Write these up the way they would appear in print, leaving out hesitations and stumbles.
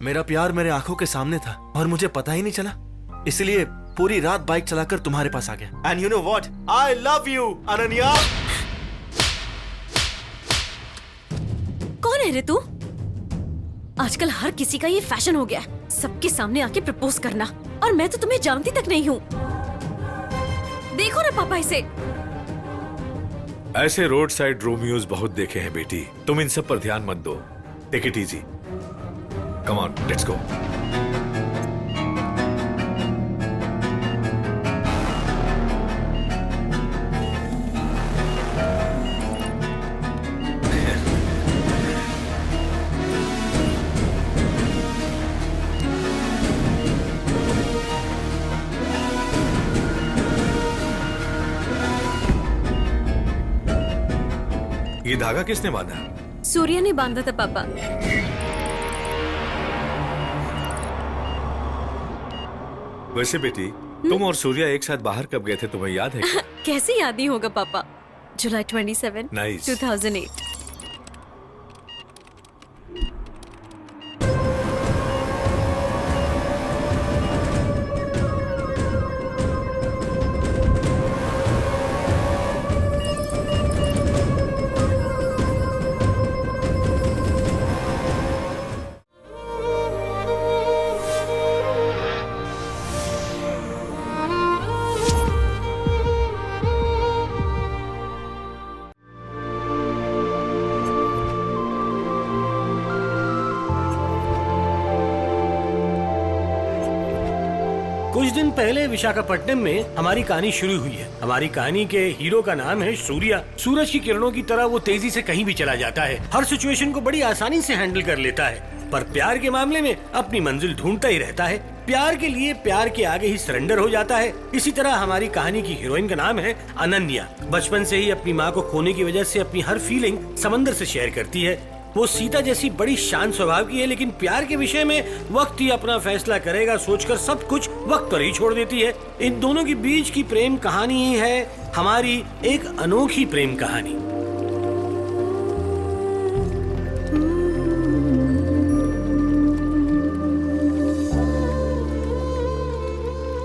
मेरा प्यार मेरे आंखों के सामने था और मुझे पता ही नहीं चला, इसलिए पूरी रात बाइक चलाकर तुम्हारे पास आ गया। And you know what, I love you Ananya. कौन है रे तू? आजकल हर किसी का ये फैशन हो गया है, सबके सामने आके प्रपोज करना, और मैं तो तुम्हें जानती तक नहीं हूँ। देखो ना पापा इसे। ऐसे रोड साइड रोमियोज बहुत देखे हैं बेटी, तुम इन सब पर ध्यान मत दो। Take it easy, come on let's go. ये धागा किसने बांधा? सूर्य ने बांधा था पापा। वैसे बेटी, तुम और सूर्या एक साथ बाहर कब गए थे, तुम्हें याद है क्या? कैसे याद नहीं होगा पापा। जुलाई 27, Nice. 2008। कुछ दिन पहले विशाखापट्टनम में हमारी कहानी शुरू हुई है। हमारी कहानी के हीरो का नाम है सूर्या। सूरज की किरणों की तरह वो तेजी से कहीं भी चला जाता है, हर सिचुएशन को बड़ी आसानी से हैंडल कर लेता है, पर प्यार के मामले में अपनी मंजिल ढूंढता ही रहता है। प्यार के लिए प्यार के आगे ही सरेंडर हो जाता है। इसी तरह हमारी कहानी की हीरोइन का नाम है अनन्या। बचपन से ही अपनी माँ को खोने की वजह से अपनी हर फीलिंग समंदर से शेयर करती है। वो सीता जैसी बड़ी शांत स्वभाव की है, लेकिन प्यार के विषय में वक्त ही अपना फैसला करेगा सोचकर सब कुछ वक्त पर ही छोड़ देती है। इन दोनों के बीच की प्रेम कहानी ही है हमारी एक अनोखी प्रेम कहानी।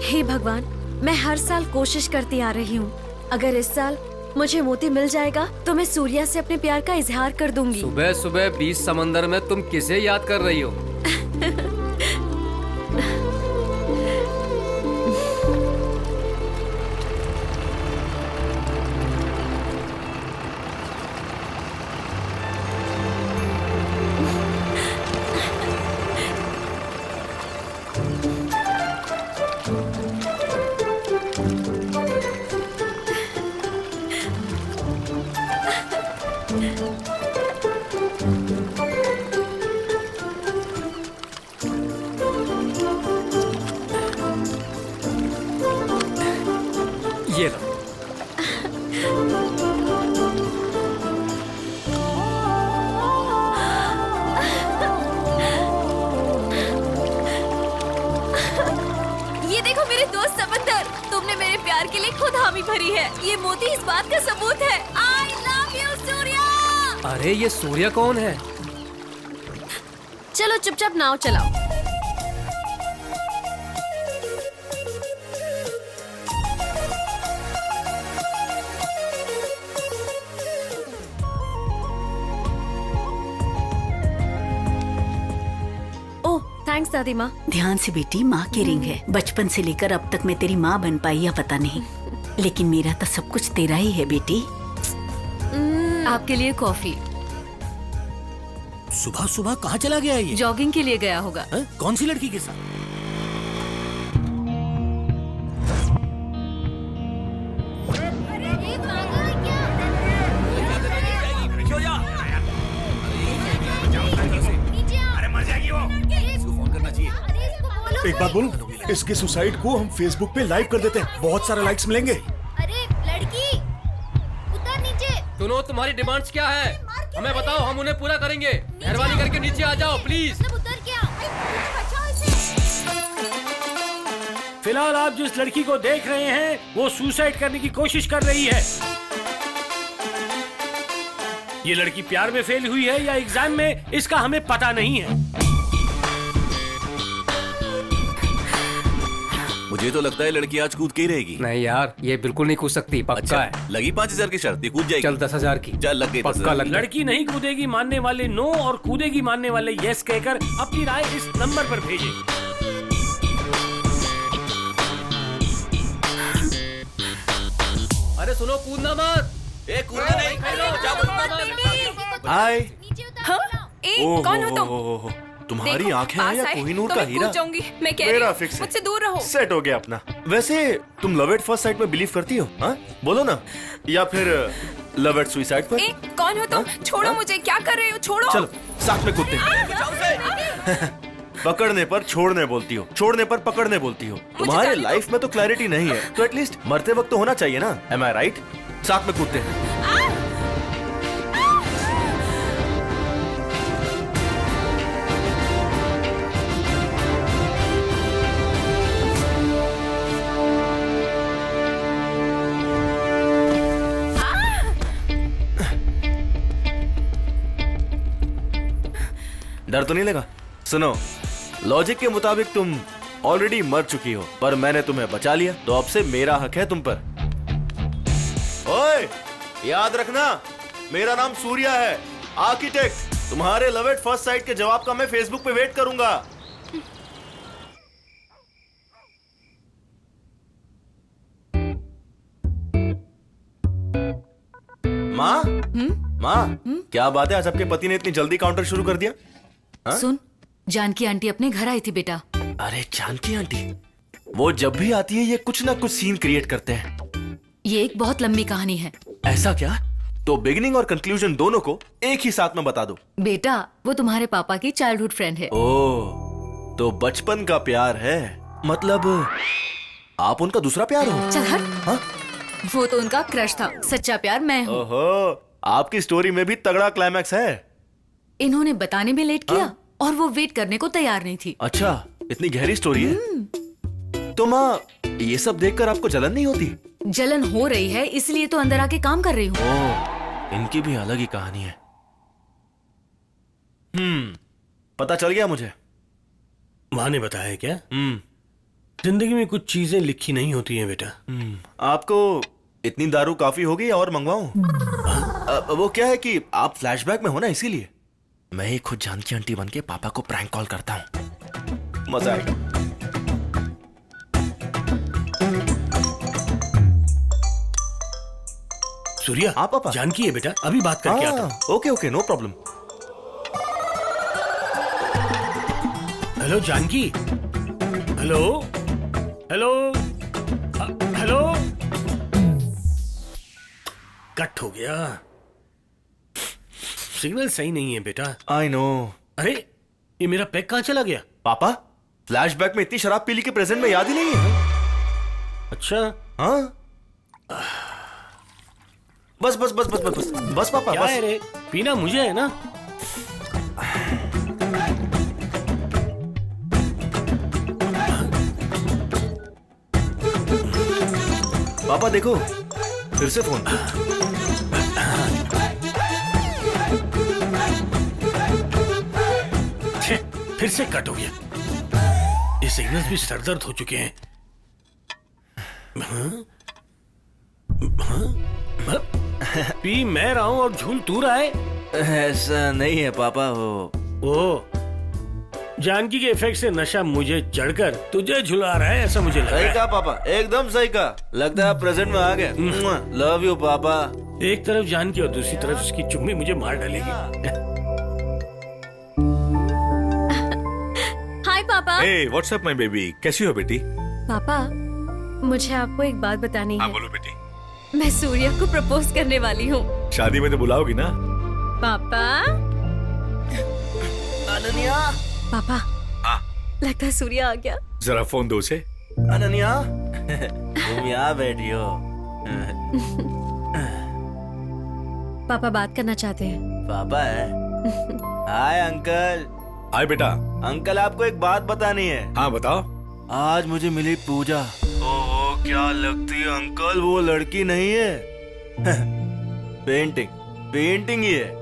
हे भगवान, मैं हर साल कोशिश करती आ रही हूँ। अगर इस साल मुझे मोती मिल जाएगा तो मैं सूर्या से अपने प्यार का इजहार कर दूंगी। सुबह सुबह बीच समंदर में तुम किसे याद कर रही हो? ये लो। ये देखो मेरे दोस्त समंदर, तुमने मेरे प्यार के लिए खुद हामी भरी है। ये मोती इस बात का सबूत है। आई लव यू सूर्या। अरे ये सूर्या कौन है? चलो चुपचाप नाव चलाओ। थैंक्स दादी माँ। ध्यान से बेटी, माँ की रिंग है। बचपन से लेकर अब तक मैं तेरी माँ बन पाई या पता नहीं, लेकिन मेरा तो सब कुछ तेरा ही है बेटी। आपके लिए कॉफी। सुबह सुबह कहाँ चला गया ये? जॉगिंग के लिए गया होगा। कौन सी लड़की के साथ? एक बात बोलूं, इसके सुसाइड को हम फेसबुक पे लाइव कर देते हैं, बहुत सारे लाइक्स मिलेंगे। अरे लड़की, उतर नीचे। सुनो, तुम्हारी डिमांड्स क्या है? हमें बताओ, हम उन्हें पूरा करेंगे। मेहरबानी करके नीचे आ जाओ प्लीज। उतर क्या? बचाओ इसे। फिलहाल आप जिस लड़की को देख रहे हैं वो सुसाइड करने की कोशिश कर रही है। ये लड़की प्यार में फेल हुई है या एग्जाम में, इसका हमें पता नहीं है। मुझे तो लगता है लड़की आज कूद के ही रहेगी। नहीं यार, ये बिल्कुल नहीं कूद सकती, पक्का अच्छा है। लगी 5,000 की शर्त, ये कूद जाएगी। चल 10,000 की। चल लग गई पक्का 10,000। लग गई। लड़की नहीं कूदेगी मानने वाले नो और कूदेगी मानने वाले यस कहकर अपनी राय इस नंबर पर भेजें। अरे सुनो, कूदना मत। कूदना नहीं, हाय। नीचे उतर हाँ? जाओ। कौन हो तुम? तुम्हारी देखो, आंखें हैं या पास आए कोहिनूर तो का मैं हीरा? कूद जाऊंगी। मैं कह रही मेरा हूँ, फिक्स है। मुझसे दूर रहो। सेट हो गया अपना। वैसे तुम लव एट फर्स्ट साइट में बिलीव करती हो? हाँ बोलो ना, या फिर लव एट सुसाइड पर? कौन हो तुम? हाँ? छोड़ो हाँ? मुझे, क्या कर रहे हो? छोड़ो। चलो साथ में कूदते हैं। पकड़ने पर छोड़ने बोलती हो, छोड़ने पर पकड़ने बोलती हो। तुम्हारे जाने दो। लाइफ में तो क्लैरिटी नहीं है, तो एटलीस्ट मरते वक्त तो होना चाहिए ना। एम आई राइट? साथ में कूदते हैं। डर तो नहीं लगा? सुनो, लॉजिक के मुताबिक तुम ऑलरेडी मर चुकी हो, पर मैंने तुम्हें बचा लिया, तो अब से मेरा हक है तुम पर। ओए, याद रखना, मेरा नाम सूर्या है, आर्किटेक्ट। तुम्हारे लव एट फर्स्ट साइट के जवाब का मैं फेसबुक पे वेट करूंगा। माँ, माँ, क्या बात है, आज आपके पति ने इतनी जल्दी काउंटर शुरू कर दिया? हाँ? सुन, जानकी आंटी अपने घर आई थी बेटा। अरे जानकी आंटी, वो जब भी आती है ये कुछ ना कुछ सीन क्रिएट करते हैं। ये एक बहुत लंबी कहानी है। ऐसा क्या? तो बिगिनिंग और कंक्लूजन दोनों को एक ही साथ में बता दो। बेटा, वो तुम्हारे पापा की चाइल्डहुड फ्रेंड है। ओह, तो बचपन का प्यार है, मतलब आप उनका दूसरा प्यार हो? चल हट। हाँ? वो तो उनका क्रश था, सच्चा प्यार मैं हूँ। ओहो, आपकी स्टोरी में भी तगड़ा क्लाइमैक्स है। इन्होंने बताने में लेट किया और वो वेट करने को तैयार नहीं थी। अच्छा, इतनी गहरी स्टोरी है। तो माँ, ये सब देखकर आपको जलन नहीं होती? जलन हो रही है, इसलिए तो अंदर आके काम कर रही हूँ। ओह, इनकी भी अलग ही कहानी है। पता चल गया मुझे। माँ ने बताया क्या? जिंदगी में कुछ चीजें लिखी नहीं होती हैं बेटा। आपको इतनी दारू काफी होगी और मंगवाऊं? वो क्या है कि आप फ्लैशबैक में हो ना, इसीलिए मैं ही खुद जानकी आंटी बन के पापा को प्रैंक कॉल करता हूं। मजा आएगा। सूर्या, हाँ, पापा। जानकी है बेटा, अभी बात करके आता हूँ। Okay okay, no problem. Hello Janaki. Hello hello hello. Cut हो गया। सिग्नल सही नहीं है बेटा। I know. अरे, ये मेरा पैक कहाँ चला गया? पापा, फ्लैशबैक में इतनी शराब पी ली कि प्रेजेंट में याद ही नहीं है। अच्छा, हाँ, बस बस बस बस बस बस बस पापा, क्या बस। है रे? पीना मुझे है ना? पापा देखो, फिर से फोन। छे, फिर से कट हो गया। ये सिग्नल्स भी सरदर्द हो चुके हैं। हाँ? हाँ? पी मैं रहा हूं और झूल तू रहा है। ऐसा नहीं है पापा, वो ओ, जानकी के इफेक्ट से नशा मुझे चढ़कर तुझे झुला रहा है, ऐसा मुझे लग रहा सही है। कहा पापा, एकदम सही कहा। लगता है आप प्रेजेंट में आ गए। लव यू पापा। एक तरफ जानकी और दूसरी तरफ उसकी चुम्मी मुझे मार डालेगी। हाय पापा। ए व्हाट्सएप माय बेबी, कैसी हो बेटी? पापा, मुझे आपको एक बात बतानी हाँ है। बोलो बेटी। मैं सूर्या को प्रपोज करने वाली हूँ। शादी में तो बुलाओगी ना? पापा। अनन्या, पापा, हाँ। लगता है सूर्या आ गया। जरा फोन दो उसे। अनन्या, तुम यहाँ बैठी हो। पापा बात करना चाहते हैं। पापा है। Hi uncle. हाय बेटा। अंकल, आपको एक बात बतानी है। हाँ बताओ। आज मुझे मिली पूजा। ओहो, क्या लगती है अंकल, वो लड़की नहीं है। पेंटिंग, पेंटिंग ही है।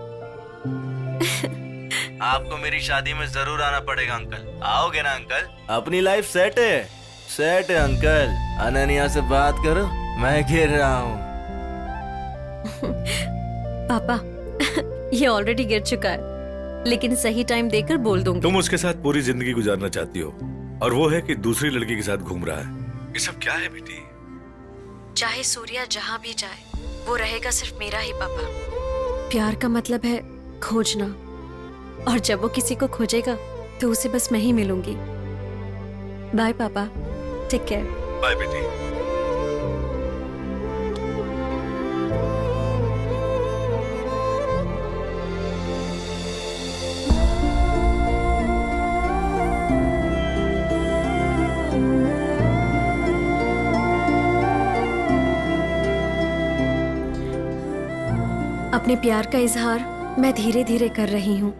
आपको मेरी शादी में जरूर आना पड़ेगा अंकल। आओगे ना अंकल? अपनी लाइफ सेट है, सेट है अंकल, अनन्या से बात करो, मैं गिर रहा हूँ। पापा ये ऑलरेडी गिर चुका है, लेकिन सही टाइम देकर बोल दूंगी। तुम उसके साथ पूरी जिंदगी गुजारना चाहती हो और वो है कि दूसरी लड़की के साथ घूम रहा है। ये सब क्या है बेटी? चाहे सूर्या जहाँ भी जाए, वो रहेगा सिर्फ मेरा ही पापा। प्यार का मतलब है खोजना, और जब वो किसी को खोजेगा तो उसे बस मैं ही मिलूंगी। बाय पापा, टेक केयर। बाय बेटी। अपने प्यार का इजहार मैं धीरे धीरे कर रही हूँ,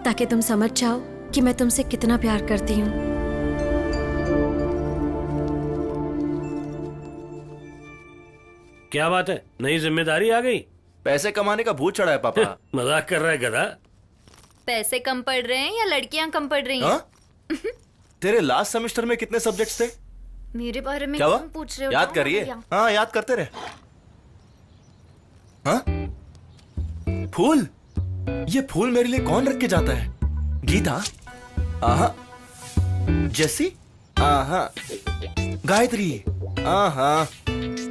ताकि तुम समझ जाओ कि मैं तुमसे कितना प्यार करती हूँ। क्या बात है, नई जिम्मेदारी आ गई? पैसे कमाने का भूत चढ़ा है पापा। मजाक कर रहा है गधा। पैसे कम पड़ रहे हैं या लड़कियां कम पड़ रही हैं? हाँ? तेरे लास्ट सेमेस्टर में कितने सब्जेक्ट्स थे? मेरे बारे में क्या हुआ? क्यों पूछ रहे हो? याद जाओ करिए। ना हाँ, याद करते रहे। हाँ? फूल? ये फूल मेरे लिए कौन रख के जाता है? गीता? आहा। जेसी? आहा। गायत्री? आहा।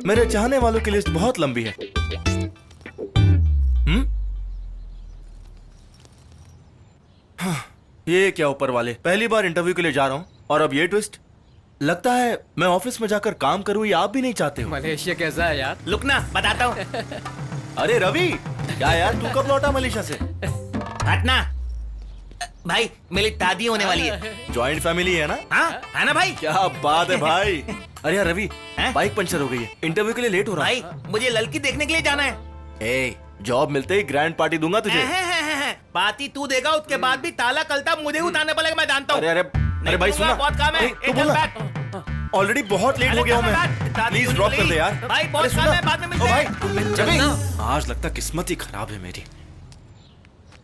मेरे चाहने वालों की लिस्ट बहुत लंबी है। हाँ, ये क्या ऊपर वाले, पहली बार इंटरव्यू के लिए जा रहा हूँ और अब ये ट्विस्ट। लगता है मैं ऑफिस में जाकर काम करूँ, ये आप भी नहीं चाहते हो। मलेशिया कैसा है यार? लुकना बताता हूँ। अरे रवि, क्या यार, तू कब लौटा मलेशिया से? हटना भाई, मेरी दादी होने वाली है। जॉइंट फैमिली है ना? हाँ है ना भाई? क्या बात है भाई। अरे यार रवि, बाइक पंचर हो गई है, इंटरव्यू के लिए लेट हो रहा है। भाई मुझे लड़की देखने के लिए जाना है। ए, जॉब मिलते ही ग्रैंड पार्टी दूंगा तुझे। पार्टी तू देगा, उसके बाद भी ताला कलता मुझे उतारने पड़ेगा, मैं जानता हूँ। अरे अरे अरे भाई सुना, बहुत काम है। तू बोलना। ऑलरेडी बहुत लेट हो गया हूँ मैं, प्लीज ड्रॉप कर दे यार। भाई बहुत अरे काम सुना। है, बाद में ओ मिलते भाई, हैं। रवि, आज लगता किस्मत ही खराब है मेरी।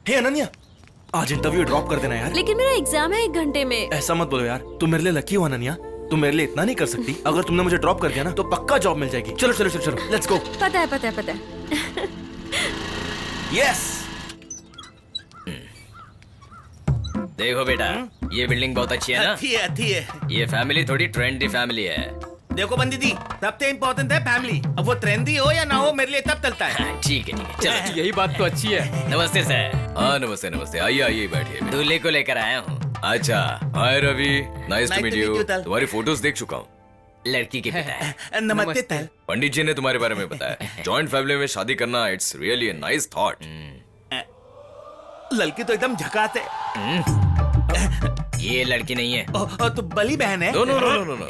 हे अनन्या, आज इंटरव्यू ड्रॉप कर देना यार। लेकिन मेरा एग्जाम है 1 घंटे में। ऐसा मत बोलो यार, तुम मेरे लिए लकी हो अनन्या, तुम मेरे लिए इतना नहीं कर सकती। अगर तुमने मुझे ड्रॉप कर दिया ना तो पक्का जॉब मिल जाएगी। चलो चलो चलो चलो, लेट्स गो। पता है पता है पता है। यस। देखो बेटा, ये बिल्डिंग बहुत अच्छी है ना? अच्छी है। ये फैमिली थोड़ी ट्रेंडी फैमिली है। देखो बंदी जी, सबसे इम्पोर्टेंट है फैमिली। अब वो ट्रेंडी हो या ना हो, मेरे लिए तब चलता है। ठीक है चलो। यही बात तो अच्छी है। नमस्ते सर। हाँ नमस्ते नमस्ते, आइए आइए बैठिए। दूल्हे को लेकर आया हूँ। अच्छा, hi Ravi, nice to meet meet you. you, तल। तुम्हारी फोटोज देख चुका हूँ। लड़की के पिता है। नमस्ते तल। पंडित जी ने तुम्हारे बारे में बताया। जॉइंट फैमिली में शादी करना, it's really a nice thought. लड़की तो एकदम झकास है। ये लड़की नहीं है। तो बली बहन है। No no no no no,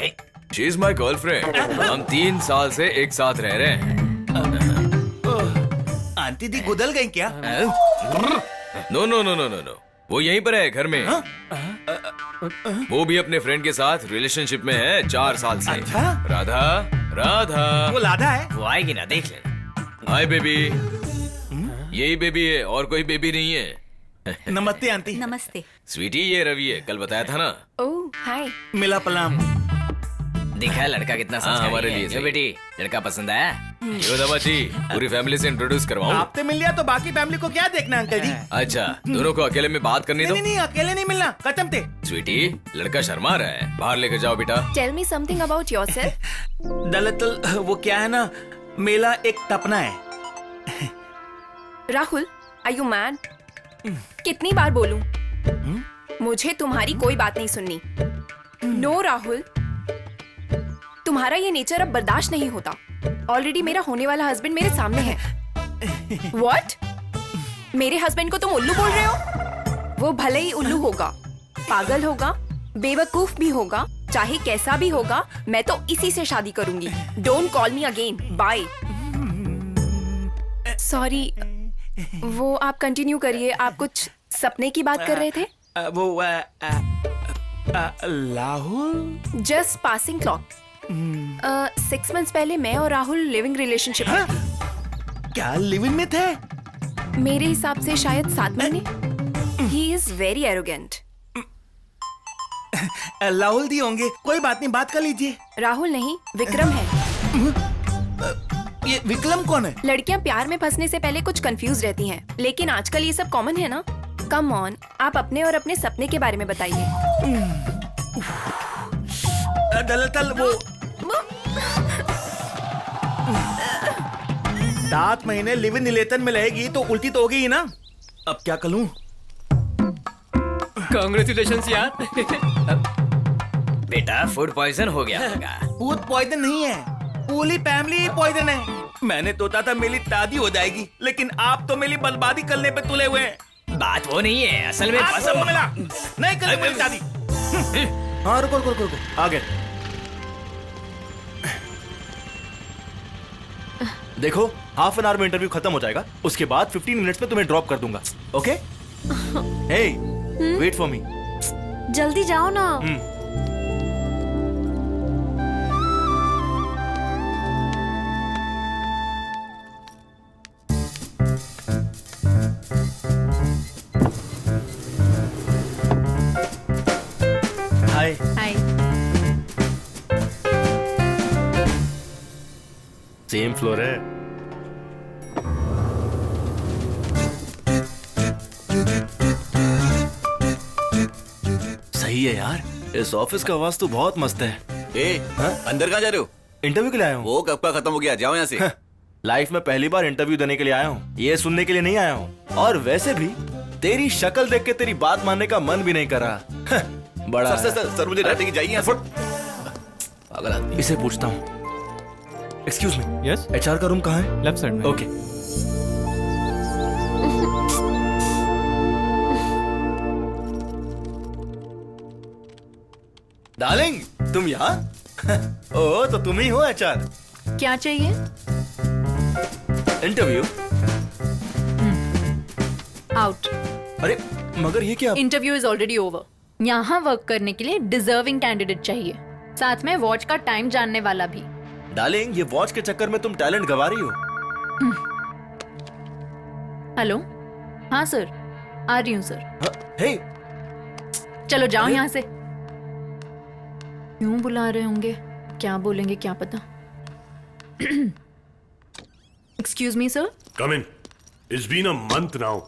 she is my girlfriend. हम 3 साल से एक साथ रह रहे हैं। आंटी दी गुदल गई क्या? No no no no no no, वो यहीं पर है घर में। वो भी अपने फ्रेंड के साथ रिलेशनशिप में है 4 साल से। अच्छा? राधा राधा, वो लाधा है। वो आएगी ना, देख लेना। Hi baby. यही बेबी है, और कोई बेबी नहीं है। नमस्ते आंटी। नमस्ते। स्वीटी, ये रवि है, कल बताया था ना। ओह हाय। मिला पलाम। दिखा लड़का कितना हाँ, संस्कारी हमारे है। लिए जो सही। बेटी, लड़का पसंद आया? क्यों दमाजी, पूरी फैमिली से इंट्रोड्यूस करवाऊं? आपने मिल लिया तो बाकी फैमिली को क्या देखना अंकल जी? अच्छा, दोनों को अकेले में बात करनी नहीं दो। नहीं, अकेले नहीं मिलना, खत्म थे। स्वीटी, लड़का शर्मा रहा है, बाहर लेकर जाओ बेटा। Tell me something about yourself. दरअसल वो क्या है ना, मेला एक तपना है। Rahul, are you mad? कितनी बार बोलूं? मुझे तुम्हारी कोई बात नहीं सुननी। नो राहुल, तुम्हारा ये नेचर अब बर्दाश्त नहीं होता। ऑलरेडी मेरा होने वाला हस्बैंड मेरे सामने है। व्हाट? मेरे हस्बैंड को तुम उल्लू बोल रहे हो? वो भले ही उल्लू होगा, पागल होगा, बेवकूफ भी होगा, चाहे कैसा भी होगा, मैं तो इसी से शादी करूंगी। Don't call me again. Bye. Sorry, वो आप कंटिन्यू करिए। आप कुछ सपने की बात कर रहे थे? वो Rahul just passing clock. 6 months पहले मैं और राहुल लिविंग रिलेशनशिप में थे। क्या लिविंग में थे? मेरे हिसाब से शायद 7 महीने। He is very arrogant. Rahul दी होंगे, कोई बात नहीं, बात कर लीजिए। राहुल नहीं, विक्रम है। ये विक्रम कौन है? लड़कियां प्यार में फंसने से पहले कुछ कंफ्यूज रहती हैं, लेकिन आजकल ये सब कॉमन है ना। कम ऑन, आप अपने और अपने सपने के बारे में बताइए। दरअसल वो 7 महीने लिव इन रिलेशन में रहेगी तो उल्टी तो होगी ही ना। अब क्या करूं? कांग्रेचुलेशंस यार। बेटा फूड पॉइजन हो गया होगा। फूड पॉइजन नहीं है, पूरी फैमिली पॉइजन है। मैंने सोचा था मेरी शादी हो जाएगी, लेकिन आप तो मेरी बर्बादी करने पे तुले हुए हैं। बात वो नहीं है, असल में आपको वो मिला नहीं करें मेरी शादी। हाँ रुको रुको रुको रुको, आ गए। देखो, हाफ एन आवर में इंटरव्यू खत्म हो जाएगा, उसके बाद 15 मिनट्स में तुम्हें ड्रॉप कर दूंगा। Okay? Hey, wait for me. जल्दी जाओ ना। हाय। हाय। सेम फ्लोर है। सही है यार, इस ऑफिस का वास्तु बहुत मस्त है। अंदर कहाँ जा रहे हो? इंटरव्यू के लिए आया हूँ। वो कब का खत्म हो गया, जाओ यहाँ से। लाइफ में पहली बार इंटरव्यू देने के लिए आया हूँ, ये सुनने के लिए नहीं आया हूँ। और वैसे भी तेरी शक्ल देख के तेरी बात मानने का मन भी नहीं कर रहा। बड़ा सर मुझे रहते की जाइए यहाँ से। पागल आदमी। इसे पूछता हूँ, एक्सक्यूज मी, यस, एचआर का रूम कहाँ है? लेफ्ट साइड में। ओके। डार्लिंग, तुम यहाँ? ओह, तो तुम ही हो एचआर। क्या चाहिए? इंटरव्यू। आउट। अरे मगर ये क्या? Interview is already over. यहाँ वर्क करने के लिए डिजर्विंग कैंडिडेट चाहिए, साथ में वॉच का टाइम जानने वाला भी। डार्लिंग, ये वॉच के चक्कर में तुम टैलेंट गवा रही हो। हेलो, हाँ सर, आ रही हूँ सर। हे, चलो जाओ यहाँ से। क्यों बुला रहे होंगे, क्या बोलेंगे क्या पता। Excuse me sir. Come in. It's been a month now.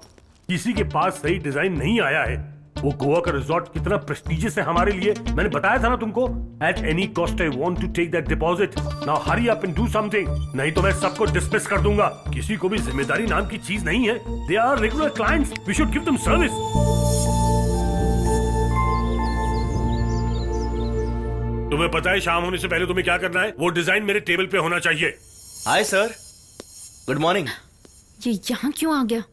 किसी के पास सही डिजाइन नहीं आया है। वो गोवा का रिजॉर्ट कितना प्रेस्टिजियस है हमारे लिए, मैंने बताया था ना तुमको। At any cost I want to take that deposit. Now hurry up and do something, नहीं तो मैं सबको डिसमिस कर दूंगा। किसी को भी जिम्मेदारी नाम की चीज नहीं है। They are regular clients, we should give them service. तुम्हें पता है शाम होने से पहले तुम्हें क्या करना है? वो डिजाइन मेरे टेबल पे होना चाहिए। Hi sir, good morning. ये यहाँ क्यों आ गया?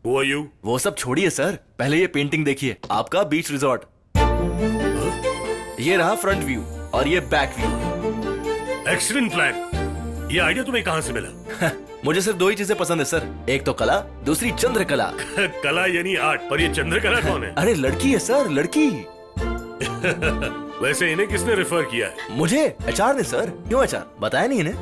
Who are you? वो सब छोड़िए सर, पहले ये पेंटिंग देखिए, आपका बीच रिजॉर्ट। ये रहा फ्रंट व्यू और ये बैक व्यू। Excellent plan. ये आइडिया तुम्हें कहाँ से मिला? मुझे सिर्फ 2 ही चीजें पसंद है सर, एक तो कला, दूसरी चंद्रकला। कला यानी आर्ट, पर ये चंद्रकला कौन है? अरे लड़की है सर, लड़की। वैसे इन्हें किसने रेफर किया है? मुझे, एचआर ने सर। क्यों एचआर, बताया नहीं इन्हें?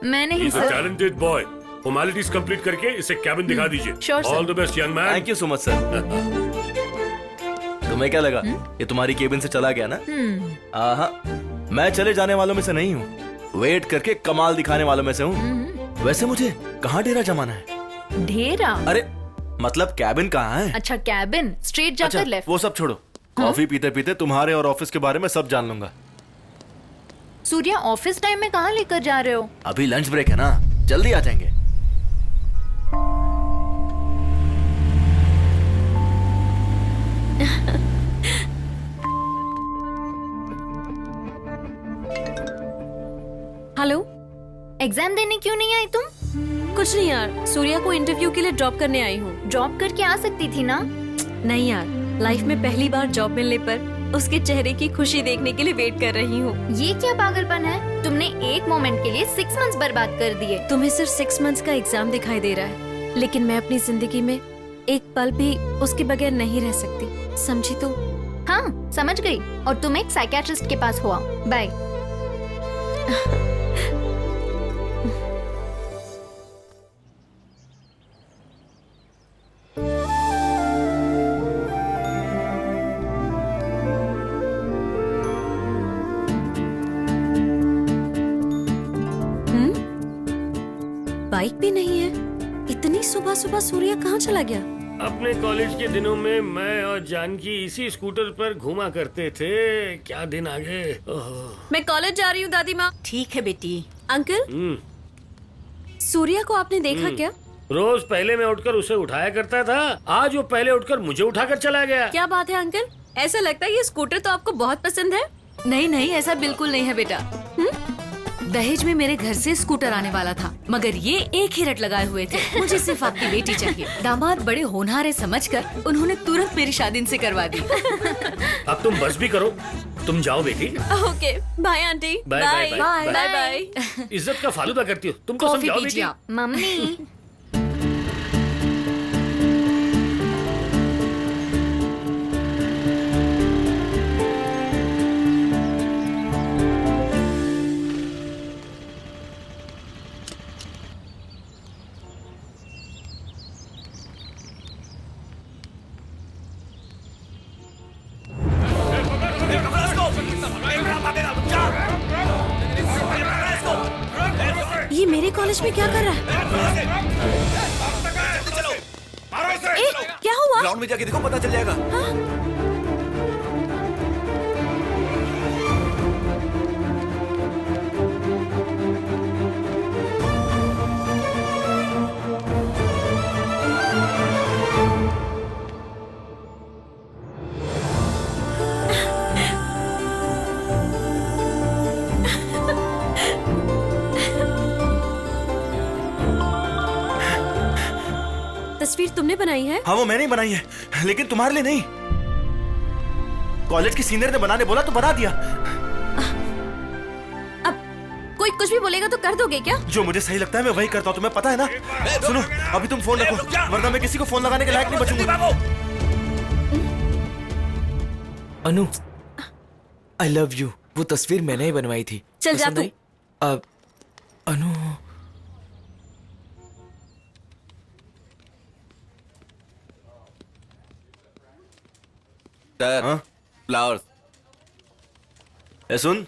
मैंने ही He's a sir. talented boy. Formalities complete करके इसे कैबिन दिखा दीजिए। Sure, sir. All the best young man. Thank you so much sir. तुम्हें क्या लगा ये तुम्हारी केबिन से चला गया ना? आहा, मैं चले जाने वालों में से नहीं हूँ, वेट करके कमाल दिखाने वालों में से हूँ। वैसे मुझे कहाँ डेरा जमाना है? ढेरा? अरे मतलब कैबिन कहाँ है? अच्छा कैबिन, स्ट्रेट जाकर अच्छा, लेफ्ट। वो सब छोड़ो, कॉफी पीते पीते तुम्हारे और ऑफिस के बारे में सब जान लूंगा। सूर्या, ऑफिस टाइम में कहाँ लेकर जा रहे हो? अभी लंच ब्रेक है ना, जल्दी आ जाएंगे। हेलो, एग्जाम देने क्यों नहीं आई तुम? कुछ नहीं यार, सूर्या को इंटरव्यू के लिए ड्रॉप करने आई हूँ। ड्रॉप करके आ सकती थी ना? नहीं यार, लाइफ में पहली बार जॉब मिलने पर उसके चेहरे की खुशी देखने के लिए वेट कर रही हूँ। ये क्या पागलपन है? तुमने एक मोमेंट के लिए 6 मंथ्स बर्बाद कर दिए। तुम्हें सिर्फ 6 मंथ्स का एग्जाम दिखाई दे रहा है, लेकिन मैं अपनी जिंदगी में एक पल भी उसके बगैर नहीं रह सकती, समझी तो? हाँ समझ गई। और तुम एक साइकियाट्रिस्ट के पास हुआ। बाय। बाइक भी नहीं है। इतनी सुबह सुबह सूर्या कहाँ चला गया? अपने कॉलेज के दिनों में मैं और जानकी इसी स्कूटर पर घूमा करते थे। क्या दिन आ गए। मैं कॉलेज जा रही हूँ दादी माँ। ठीक है बेटी। अंकल, सूर्या को आपने देखा क्या? रोज पहले मैं उठकर उसे उठाया करता था, आज वो पहले उठकर मुझे उठाकर चला गया। क्या बात है अंकल, ऐसा लगता है ये स्कूटर तो आपको बहुत पसंद है। नहीं नहीं, ऐसा बिल्कुल नहीं है बेटा। दहेज में मेरे घर से स्कूटर आने वाला था, मगर ये एक ही रट लगाए हुए थे, मुझे सिर्फ आपकी बेटी चाहिए। दामाद बड़े होनहार है समझकर उन्होंने तुरंत मेरी शादी इनसे करवा दी। अब तुम बस भी करो, तुम जाओ बेटी। Okay bye aunty. Bye bye bye bye bye. इज्जत का फालूदा करती हो तुम, तो कॉफी समझाओ पीजिए बेटी। आप। मम्मी ये मेरे कॉलेज में क्या कर रहा है? ए, क्या हुआ? ग्राउंड में जाके देखो, पता चल जाएगा। तस्वीर तुमने बनाई है? हाँ वो मैंने ही बनाई है, लेकिन तुम्हारे लिए नहीं। कॉलेज के सीनियर ने बनाने बोला तो बना दिया। अब कोई कुछ भी बोलेगा तो कर दोगे क्या? जो मुझे सही लगता है मैं वही करता हूँ, तुम्हें पता है ना। सुनो, अभी तुम फोन रखो, वरना मैं किसी को फोन लगाने के लायक नहीं बचूंगा। अनु, आई लव यू। वो तस्वीर मैंने ही बनवाई थी। चल जा तू। अब अनु, सर, फ्लावर्स। ए सुन।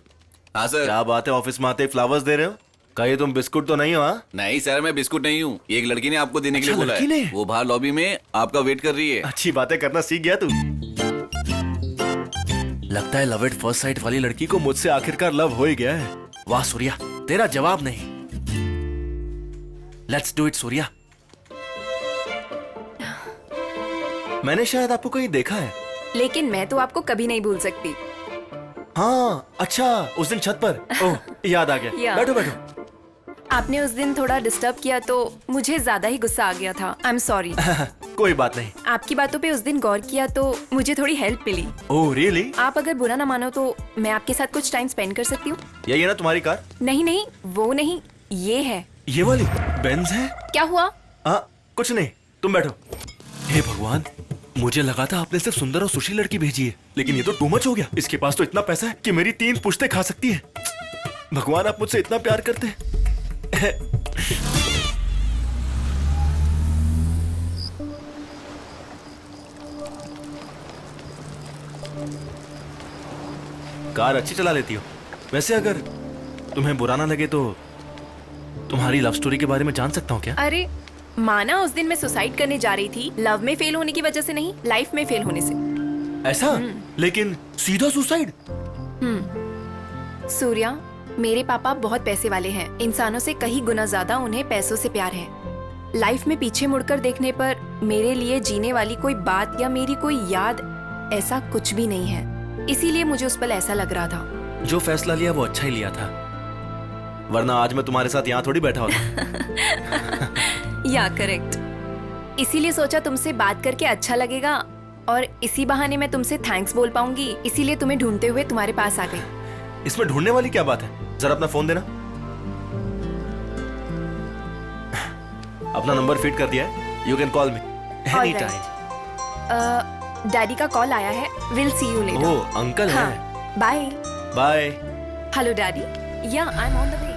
हाँ सर। क्या बात है, ऑफिस में आते ही फ्लावर्स दे रहे हो? कहीं तुम बिस्कुट तो नहीं हो? हाँ नहीं सर, मैं बिस्कुट नहीं हूँ। एक लड़की ने आपको देने के लिए बोला है। वो बाहर लॉबी में आपका वेट कर रही है। अच्छी बातें करना सीख गया तू। लगता है लव एट फर्स्ट साइट वाली लड़की को मुझसे आखिरकार लव हो ही गया है। वाह सूर्या, तेरा जवाब नहीं। Let's do it Surya. मैंने शायद आपको कहीं देखा है, लेकिन मैं तो आपको कभी नहीं भूल सकती। हाँ अच्छा, उस दिन छत पर। ओह याद आ गया। बैठो बैठो। आपने उस दिन थोड़ा डिस्टर्ब किया तो मुझे ज्यादा ही गुस्सा आ गया था। आई एम सॉरी। कोई बात नहीं। आपकी बातों पे उस दिन गौर किया तो मुझे थोड़ी हेल्प मिली। Oh really? आप अगर बुरा ना मानो तो मैं आपके साथ कुछ टाइम स्पेंड कर सकती हूँ। यही है ना तुम्हारी कार? नहीं नहीं, वो नहीं, ये है। ये वाली बेंज है? क्या हुआ? कुछ नहीं, तुम बैठो। हे भगवान, मुझे लगा था आपने सिर्फ सुंदर और सुशील लड़की भेजी है, लेकिन ये तो टू मच हो गया। इसके पास तो इतना पैसा है कि मेरी 3 पुश्तें खा सकती है। भगवान, आप मुझसे इतना प्यार करते हैं। कार अच्छी चला लेती हो। वैसे अगर तुम्हें बुरा ना लगे तो तुम्हारी लव स्टोरी के बारे में जान सकता हूँ क्या? अरे माना उस दिन मैं सुसाइड करने जा रही थी, लव में फेल होने की वजह से नहीं, लाइफ में फेल होने से। ऐसा? लेकिन सीधा सुसाइड? सूर्या, मेरे पापा बहुत पैसे वाले हैं। इंसानों से कहीं गुना ज्यादा उन्हें पैसों से प्यार है। लाइफ में पीछे मुड़कर देखने पर मेरे लिए जीने वाली कोई बात या मेरी कोई याद, ऐसा कुछ भी नहीं है। इसीलिए मुझे उस पल ऐसा लग रहा था। जो फैसला लिया वो अच्छा ही लिया था, वरना आज मैं तुम्हारे साथ यहाँ थोड़ी बैठा होता। या करेक्ट। इसीलिए सोचा तुमसे बात करके अच्छा लगेगा और इसी बहाने मैं तुमसे थैंक्स बोल पाऊंगी। इसीलिए तुम्हें ढूंढते हुए तुम्हारे पास आ गई। इसमें ढूंढने वाली क्या बात है? जरा अपना फोन देना। अपना नंबर फीड कर दिया है, you can call me any time. Daddy का कॉल आया है, will see you later. Oh uncle है। Bye bye. Hello daddy, yeah I am on the way.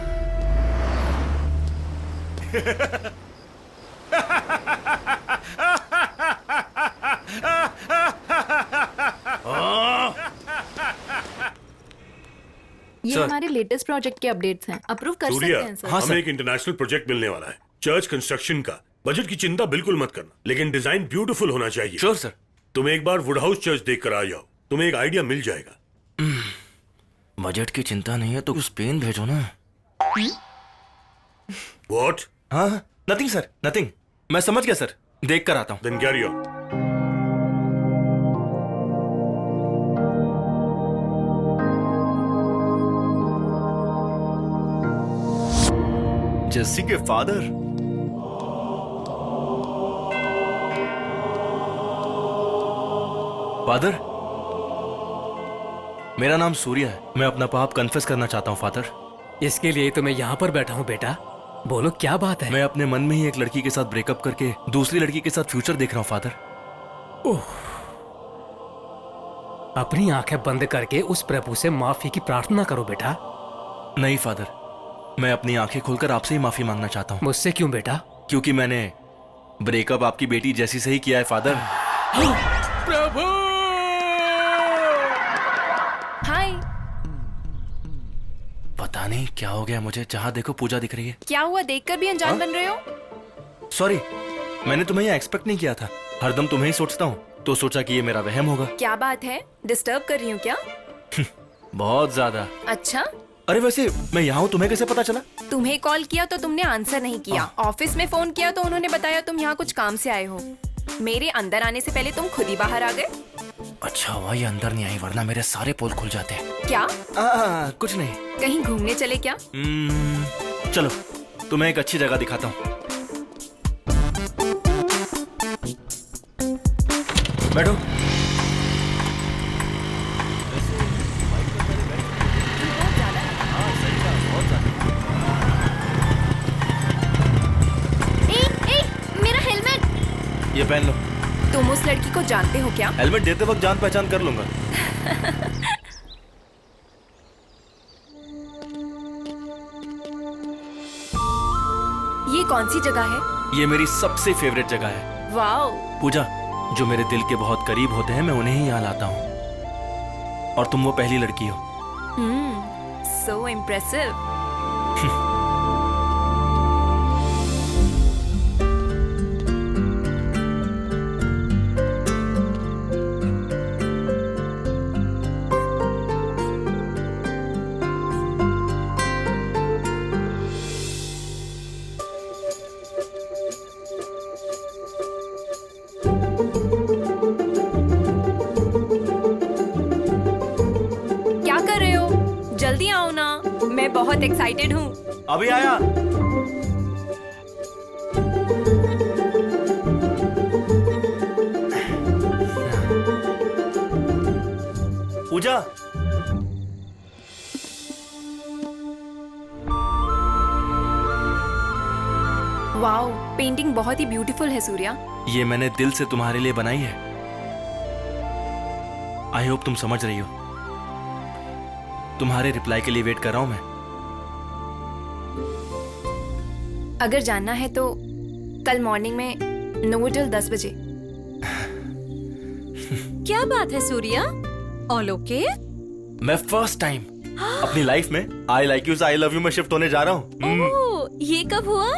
ये हमारे लेटेस्ट प्रोजेक्ट के अपडेट्स हैं, अप्रूव कर सकते सूर्या, हैं सर। हाँ, हमें एक इंटरनेशनल प्रोजेक्ट मिलने वाला है। चर्च कंस्ट्रक्शन का बजट की चिंता बिल्कुल मत करना, लेकिन डिजाइन ब्यूटीफुल होना चाहिए। Sure sir. तुम एक बार वुड हाउस चर्च देख कर आ जाओ, तुम्हें एक आइडिया मिल जाएगा। बजट की चिंता नहीं है तो स्पेन भेजो ना। What? हाँ, नथिंग सर, नथिंग। मैं समझ गया सर, देख कर आता हूँ। Then carry on. जेसी के फादर। फादर, मेरा नाम सूर्या है। मैं अपना पाप कन्फेस करना चाहता हूँ फादर। इसके लिए तो मैं यहाँ पर बैठा हूँ बेटा। बोलो क्या बात है? मैं अपने मन में ही एक लड़की के साथ ब्रेकअप करके दूसरी लड़की के साथ फ्यूचर देख रहा हूँ फादर। ओह, अपनी आंखें बंद करके उस प्रभु से माफी की प्रार्थना करो बेटा। नहीं फादर, मैं अपनी आंखें खोलकर आपसे ही माफी मांगना चाहता हूँ। मुझसे क्यों बेटा? क्योंकि मैंने ब्रेकअप आपकी बेटी जैसी से ही किया है फादर। प्रभु! हाय। पता नहीं क्या हो गया मुझे, जहाँ देखो पूजा दिख रही है। क्या हुआ, देखकर भी अनजान बन रहे हो? सॉरी, मैंने तुम्हें यहाँ एक्सपेक्ट नहीं किया था। हरदम तुम्हें ही सोचता हूँ, तो सोचा कि ये मेरा वहम होगा। क्या बात है, डिस्टर्ब कर रही हूँ क्या? बहुत ज्यादा। अच्छा, अरे वैसे मैं यहाँ हूँ, तुम्हें कैसे पता चला? तुम्हें कॉल किया तो तुमने आंसर नहीं किया। ऑफिस में फोन किया तो उन्होंने बताया तुम यहाँ कुछ काम से आए हो। मेरे अंदर आने से पहले तुम खुद ही बाहर आ गए। अच्छा हुआ ये अंदर नहीं आई, वरना मेरे सारे पोल खुल जाते। क्या? कुछ नहीं। कहीं घूमने चले क्या? चलो तुम्हें एक अच्छी जगह दिखाता हूँ। बैठो। मेरा हेलमेट। ये पहन लो। तुम उस लड़की को जानते हो क्या? हेलमेट देते वक्त जान पहचान कर लूंगा। ये कौन सी जगह है? ये मेरी सबसे फेवरेट जगह है। वाओ। पूजा, जो मेरे दिल के बहुत करीब होते हैं मैं उन्हें ही यहाँ लाता हूँ, और तुम वो पहली लड़की हो। सो इम्प्रेसिव। क्या कर रहे हो? जल्दी आओ ना, मैं बहुत एक्साइटेड हूँ। अभी आया। पूजा, वाओ, पेंटिंग बहुत ही ब्यूटीफुल है सूर्या। ये मैंने दिल से तुम्हारे लिए बनाई है। आई होप तुम समझ रही हो। तुम्हारे रिप्लाई के लिए वेट कर रहा हूं मैं। अगर जानना है तो कल मॉर्निंग में नोवोटेल 10 बजे। क्या बात है सूर्या, ऑल ओके? मैं फर्स्ट टाइम अपनी लाइफ में आई लाइक यू से आई लव यू में शिफ्ट होने जा रहा हूँ। ओह, ये कब हुआ?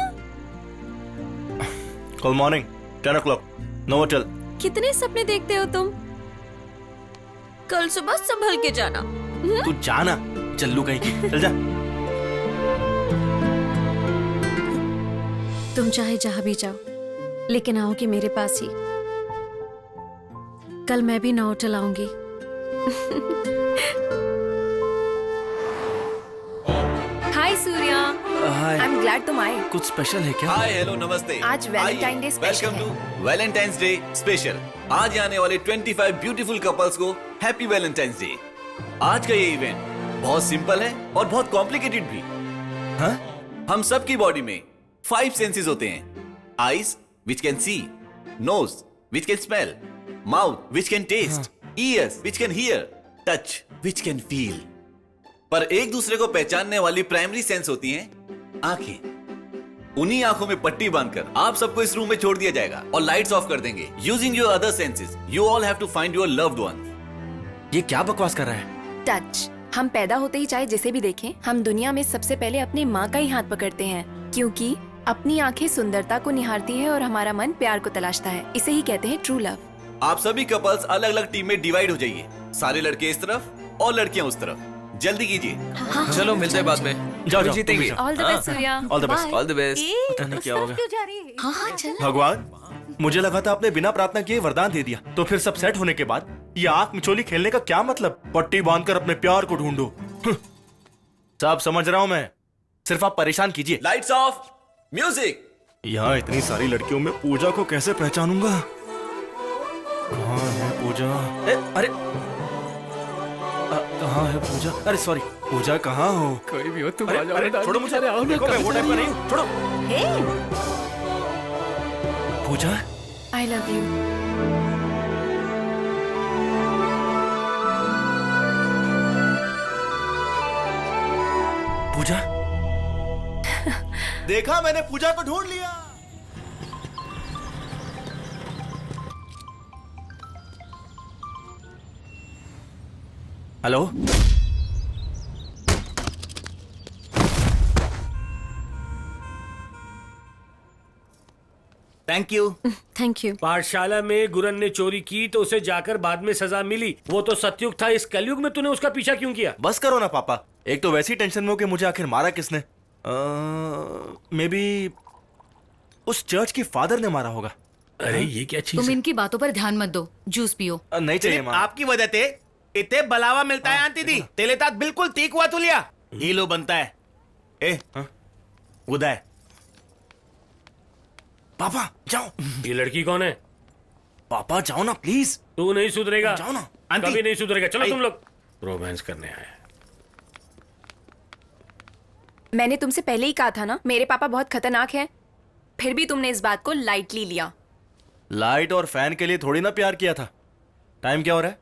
कल मॉर्निंग 10 o'clock नोवोटेल। कितने सपने देखते हो तुम? कल सुबह संभल के जाना। तू जाना, चल्लू कहीं की, चल जा। तुम चाहे जहां भी जाओ, लेकिन आओगे मेरे पास ही। कल मैं भी नोवोटेल आऊंगी। हाय सूर्या। हाय। आई एम ग्लैड तुम आए। कुछ स्पेशल है क्या? हाय हेलो नमस्ते। आज वैलेंटाइन डे स्पेशल वेलकम है। To Valentine's day special. आज आने वाले 25 ब्यूटीफुल कपल्स को हैप्पी वैलेंटाइंस डे। आज का ये इवेंट बहुत सिंपल है और बहुत कॉम्प्लिकेटेड भी। हाँ? हम सबकी बॉडी में 5 सेंसेस होते हैं। Eyes which can see, nose which can smell, mouth which can taste, ears which can hear, touch which can feel. पर एक दूसरे को पहचानने वाली प्राइमरी सेंस होती हैं आंखें। उन्हीं आंखों में पट्टी बांधकर आप सबको इस रूम में छोड़ दिया जाएगा और लाइट्स ऑफ कर देंगे। Using your other senses you all have to find your loved one. ये क्या बकवास कर रहा है? टच। हम पैदा होते ही चाहे जिसे भी देखें, हम दुनिया में सबसे पहले अपनी माँ का ही हाथ पकड़ते हैं, क्योंकि अपनी आंखें सुंदरता को निहारती है और हमारा मन प्यार को तलाशता है। इसे ही कहते हैं ट्रू लव। आप सभी कपल्स अलग अलग टीम में डिवाइड हो जाइए। सारे लड़के इस तरफ और लड़कियां उस तरफ। जल्दी कीजिए। चलो मिलते हैं बाद में। जाओ, जाओ, जीतेंगे। All the best Surya. All the best. All the best. पता नहीं क्या होगा। हाँ हाँ चल। भगवान, मुझे लगा था आपने बिना प्रार्थना किए वरदान दे दिया, तो फिर सब सेट होने के बाद ये आंख मिचोली खेलने का क्या मतलब? पट्टी बांधकर अपने प्यार को ढूंढो। सब समझ रहा हूं मैं, सिर्फ आप परेशान कीजिए। Lights off, music. यहाँ इतनी सारी लड़कियों में पूजा को कैसे पहचानूंगा? कहाँ है पूजा? अरे कहाँ है पूजा? अरे सॉरी, पूजा कहाँ हो? कोई भी हो तुम अरे, आ जाओ अरे, ना, छोड़ो मुझे। अरे आओ ना, देखो, मैं वो टाइप का नहीं हूँ। छोड़ो। पूजा, आई लव यू। पूजा। देखा, मैंने पूजा को ढूंढ लिया। Hello, thank you. Thank you. पाठशाला में गुरन ने चोरी की तो उसे जाकर बाद में सजा मिली। वो तो सतयुग था, इस कलयुग में तूने उसका पीछा क्यों किया? बस करो ना पापा। एक तो वैसी टेंशन में हो कि मुझे आखिर मारा किसने। मे बी उस चर्च के फादर ने मारा होगा। अरे ये क्या चीज तुम है? इनकी बातों पर ध्यान मत दो, जूस पियो। नहीं चाहिए माँ। आपकी वजह से इतने बलावा मिलता है आंटी दी। तेले तात बिल्कुल तीक हुआ तुलिया। हीलो बनता है। ए उदय, पापा जाओ। ये लड़की कौन है? पापा जाओ ना प्लीज। तू नहीं सुधरेगा। जाओ ना। कभी नहीं सुधरेगा। चलो तुम लोग रोमांस करने आए। मैंने तुमसे पहले ही कहा था ना, मेरे पापा बहुत खतरनाक हैं। फिर भी तुमने इस बात को लाइटली लिया। लाइट और फैन के लिए थोड़ी ना प्यार किया था। टाइम क्या हो रहा है?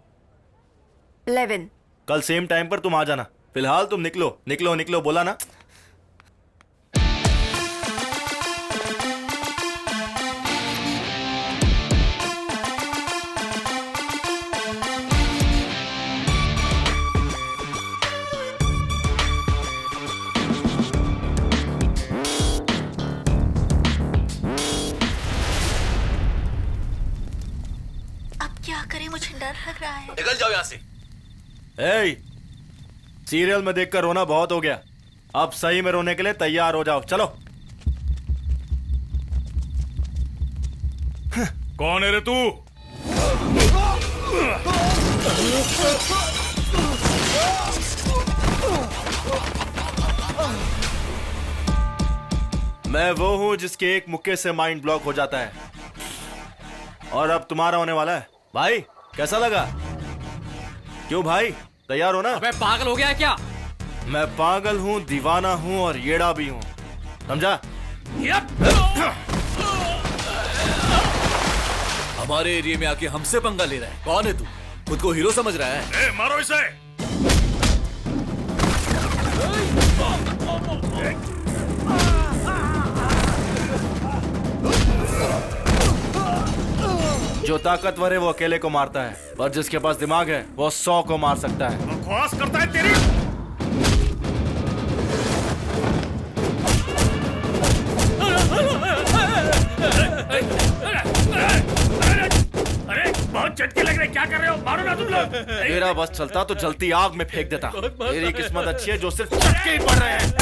11। कल सेम टाइम पर तुम आ जाना। फिलहाल तुम निकलो निकलो निकलो, बोला ना। क्या करें, मुझे डर लग रहा है। निकल जाओ यहाँ से। सीरियल में देखकर रोना बहुत हो गया। अब सही में रोने के लिए तैयार हो जाओ। चलो। कौन है रे तू? मैं वो हूं जिसके एक मुक्के से माइंड ब्लॉक हो जाता है, और अब तुम्हारा होने वाला है। भाई कैसा लगा? क्यों भाई, तैयार हो ना? अबे पागल हो गया है क्या? मैं पागल हूँ, दीवाना हूँ और येड़ा भी हूँ, समझा? हमारे एरिया में आके हमसे पंगा ले रहा है। कौन है तू? खुद को हीरो समझ रहा है? मारो इसे। जो ताकतवर है वो अकेले को मारता है, पर जिसके पास दिमाग है वो 100 को मार सकता है। बकवास करता है तेरी। अरे बहुत झटके लग रहे, क्या कर रहे हो? मारो ना तुम लोग। मेरा बस चलता तो जलती आग में फेंक देता। मेरी किस्मत अच्छी है जो सिर्फ झटके ही पड़ रहे हैं।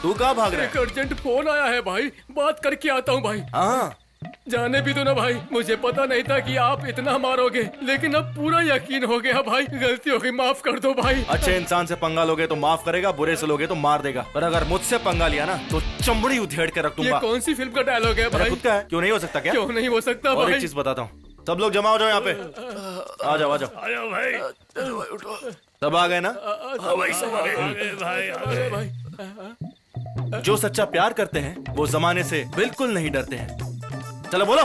तू कहाँ भाग रहा है? एक अर्जेंट फोन आया है भाई, बात करके आता हूँ भाई। हाँ, जाने भी दो ना भाई, मुझे पता नहीं था कि आप इतना मारोगे, लेकिन अब पूरा यकीन हो गया भाई। गलती हो गई, माफ कर दो भाई। अच्छे इंसान से पंगा लोगे तो माफ करेगा, बुरे से लोगे तो मार देगा, पर अगर मुझसे पंगा लिया ना तो चमड़ी उधेड़ के रख ये दूंगा। कौन सी फिल्म का डायलॉग है भाई? खुद का है, क्यों नहीं हो सकता क्या? क्यों नहीं हो सकता और भाई? एक चीज बताता हूँ, सब लोग जमा हो जाओ यहाँ पे। आ जाओ आ जाओ। आयो भाई। सब आ गए ना? भाई। जो सच्चा प्यार करते हैं वो जमाने से बिल्कुल नहीं डरते हैं। चलो बोलो।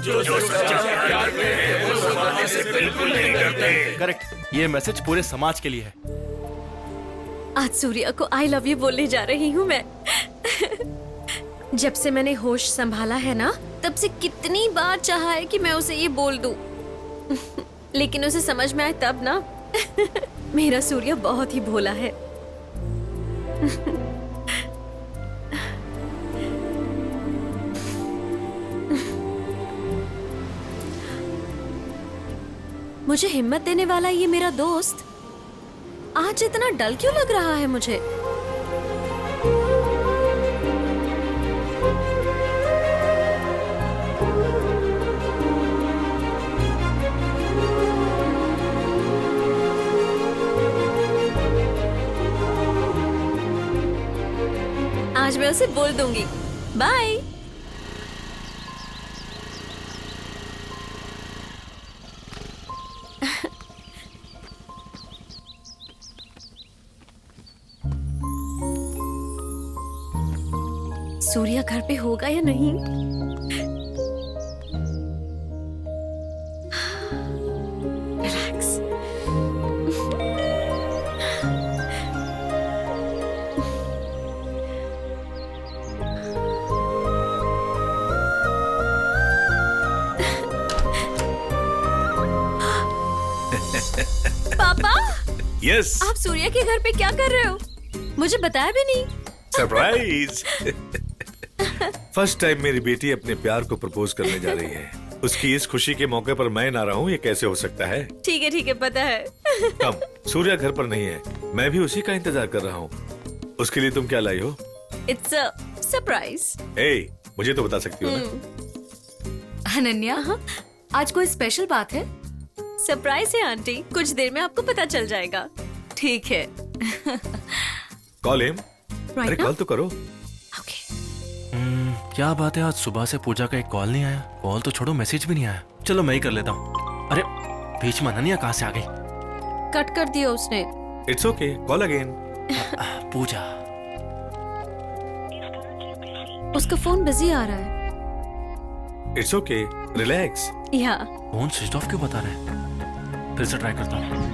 जो सच्चा प्यार करते हैं वो जमाने से बिल्कुल नहीं डरते। करेक्ट, ये मैसेज पूरे समाज के लिए है। आज सूर्या को आई लव यू बोलने जा रही हूँ मैं। जब से मैंने होश संभाला है ना, तब से कितनी बार चाहा है कि मैं उसे ये बोल दूं। लेकिन उसे समझ में आए तब ना। मेरा सूर्य बहुत ही भोला है। मुझे हिम्मत देने वाला ये मेरा दोस्त आज इतना डल क्यों लग रहा है मुझे? आज मैं उसे बोल दूंगी। बाय। सूर्या घर पे होगा या नहीं? रिलैक्स। पापा, यस। आप सूर्या के घर पे क्या कर रहे हो? मुझे बताया भी नहीं। सरप्राइज। फर्स्ट टाइम मेरी बेटी अपने प्यार को प्रपोज करने जा रही है। उसकी इस खुशी के मौके पर मैं ना रहूं, ये कैसे हो सकता है? ठीक है, पता है। कम, सूर्या घर पर नहीं है, मैं भी उसी का इंतजार कर रहा हूँ। उसके लिए तुम क्या लाई हो? It's a surprise. ए, मुझे तो बता सकती हो ना? अनन्या, आज कोई स्पेशल बात है? सरप्राइज है आंटी, कुछ देर में आपको पता चल जाएगा। ठीक है। Call him. अरे कॉल तो करो। क्या बात है, आज सुबह से पूजा का एक कॉल नहीं आया। कॉल तो छोड़ो, मैसेज भी नहीं आया। चलो मैं ही कर लेता हूँ। अरे बीच में अनन्या कहाँ से आ गई? कट कर दिया उसने। It's okay, call again. Pooja, उसका फोन बिजी आ रहा है। It's okay, relax. या फोन स्विच ऑफ क्यों बता रहा है? फिर से ट्राई करता हूँ।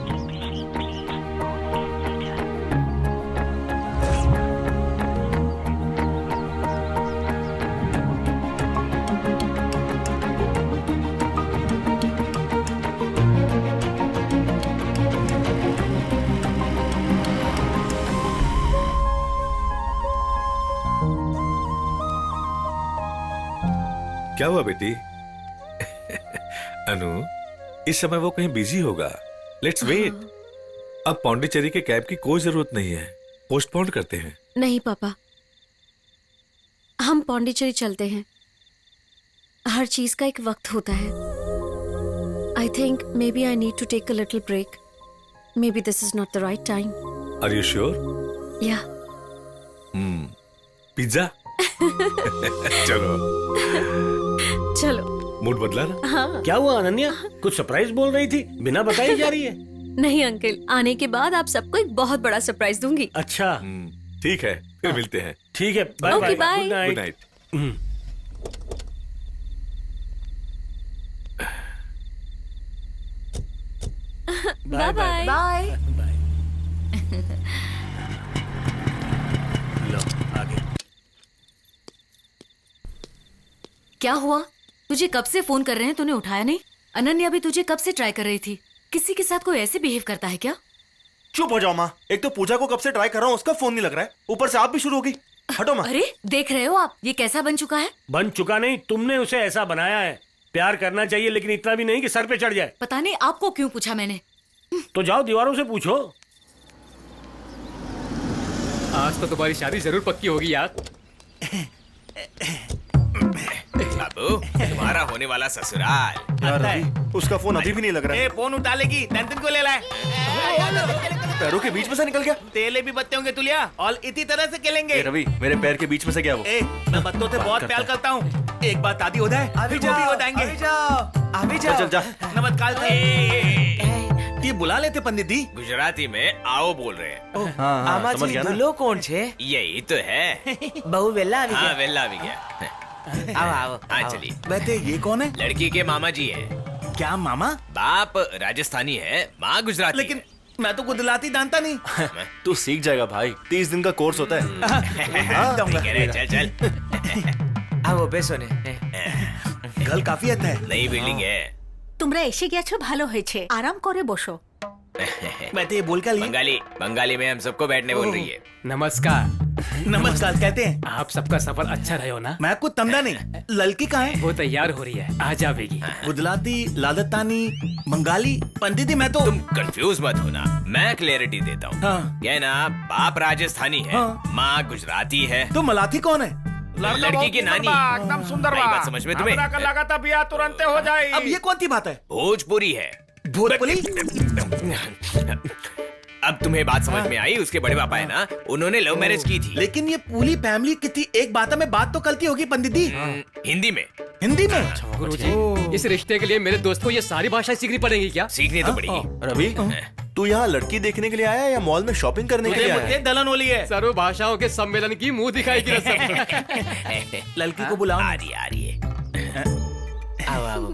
क्या हुआ बेटी? अनु, इस समय वो कहीं बिजी होगा। Let's wait. अब पौंडीचेरी के कैब की कोई जरूरत नहीं है, पोस्टपोन करते हैं। नहीं पापा, हम पौंडीचेरी चलते हैं। हर चीज का एक वक्त होता है। I think maybe I need to take a little break. Maybe this is not the right time. Are you sure? Yeah. Pizza. चलो चलो। मूड बदला ना? हाँ। क्या हुआ अनन्या, कुछ सरप्राइज बोल रही थी, बिना बताई जा रही है? नहीं अंकल, आने के बाद आप सबको एक बहुत बड़ा सरप्राइज दूंगी। अच्छा, ठीक है, फिर मिलते हैं। ठीक है, bye okay, bye, bye. Good night. Bye bye. Bye. लो आगे। क्या हुआ? तुझे कब से फोन कर रहे हैं, तूने उठाया नहीं? अनन्या भी तुझे कब से ट्राई कर रही थी। किसी के साथ कोई ऐसे बिहेव करता है क्या? चुप हो जाओ माँ। एक तो पूजा को कब से ट्राई कर रहा हूँ, उसका फोन नहीं लग रहा है, ऊपर से आप भी शुरू हो गई। हटो माँ। अरे देख रहे हो आप, ये कैसा बन चुका है? बन चुका नहीं, तुमने उसे ऐसा बनाया है। प्यार करना चाहिए, लेकिन इतना भी नहीं कि सर पे चढ़ जाए। पता नहीं आपको क्यों पूछा मैंने। तो जाओ दीवारों से पूछो। आज तो तुम्हारी शादी जरूर पक्की होगी यार। बाबू, तुम्हारा होने वाला ससुराल। यार रवि, उसका फोन अभी भी नहीं लग रहा है। फोन उठा लेगी, टेंशन को ले लाए। पैरों के बीच में से निकल गया। तेले भी बत्ते होंगे तुलिया, और इसी तरह से खेलेंगे। रवि, मेरे पैर के बीच में से क्या वो? मैं बत्तों से बहुत प्यार करता हूँ। एक बात आदि हो जाए, फिर वो भी हो जाएंगे। चल जा। नमस्कार। ये बुला लेते पंडित जी। गुजराती में आओ बोल रहे हैं। हाँ, समझ गया ना। दूल्हो कौन छे? यही तो है। बहु वेला આવી हाँ, ગયા. वेला भी गया। आओ आओ हाँ आओ. चलिए। वैसे ये कौन है? लड़की के मामा जी हैं। क्या मामा? बाप राजस्थानी है, माँ गुजराती। लेकिन मैं तो गुजराती जानता नहीं। तू सीख जाएगा भाई, 30 दिन का कोर्स होता है। चल चल। आओ बेसो ने घर काफी अच्छा है। नई बिल्डिंग है। তোমরা এসে গেছো ভালো হয়েছে আরাম করে বসো बैठे ये बोल क्या लिए? बंगाली बंगाली में हम सबको बैठने बोल रही है। नमस्कार। नमस्कार कहते हैं। आप सबका सफर अच्छा रहे हो ना? मैं कुछ तमदा नहीं। लड़की कहाँ है? वो तैयार हो रही है, आ जाएगी। गुजराती, लादतानी, बंगाली, पंडिती मैं तो। तुम कंफ्यूज मत होना, मैं क्लैरिटी देता हूँ। हाँ। क्या है ना, बाप राजस्थानी है, माँ गुजराती है। तो मलाठी कौन है? लड़की की नानी। एकदम सुंदर नई बात समझ में तुम्हें? लगा था बिया तुरंत हो जाए। अब ये कौन सी बात है? भोजपुरी है। भोजपुरी? अब तुम्हें बात समझ में आई? उसके बड़े पापा है ना, उन्होंने लव मैरिज की थी। लेकिन ये पूरी फैमिली कितनी एक बात में बात तो करती होगी पंडित जी। हिंदी में। हिंदी में? गुरुजी, इस रिश्ते के लिए मेरे दोस्त को ये सारी भाषाएं सीखनी पड़ेगी क्या? सीखनी तो पड़ेगी। रवि, तू यहाँ लड़की देखने के लिए आया या मॉल में शॉपिंग करने के लिए आया? दलन होली है। सर्व भाषाओं के सम्मेलन की मुंह दिखाई की रस्म। लड़की को बुलाओ। आ रही है। आओ आओ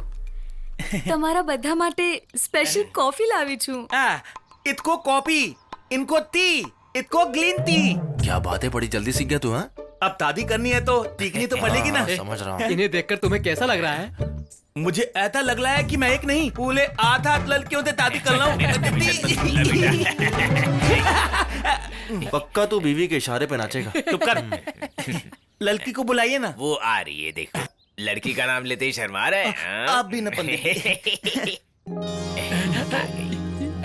તમારા બધા માટે સ્પેશિયલ કોફી લાવી છું। इतको कॉफी, इनको टी, इतको ग्रीन टी। क्या बात है, बड़ी जल्दी सीख गया तू? हाँ, अब शादी करनी है तो सीखनी तो पड़ेगी ना। समझ रहा हूँ। इन्हें देखकर तुम्हें कैसा लग रहा है? मुझे ऐसा लग रहा है कि मैं एक नहीं पूरे 8 लड़कियों से शादी कर रहा हूँ। पक्का तू बीवी के इशारे पे नाचेगा। चुप कर। लड़की को बुलाइए ना। वो आ रही है, देखो। लड़की का नाम लेते ही शर्मा रहे हैं। आप भी न पंडित।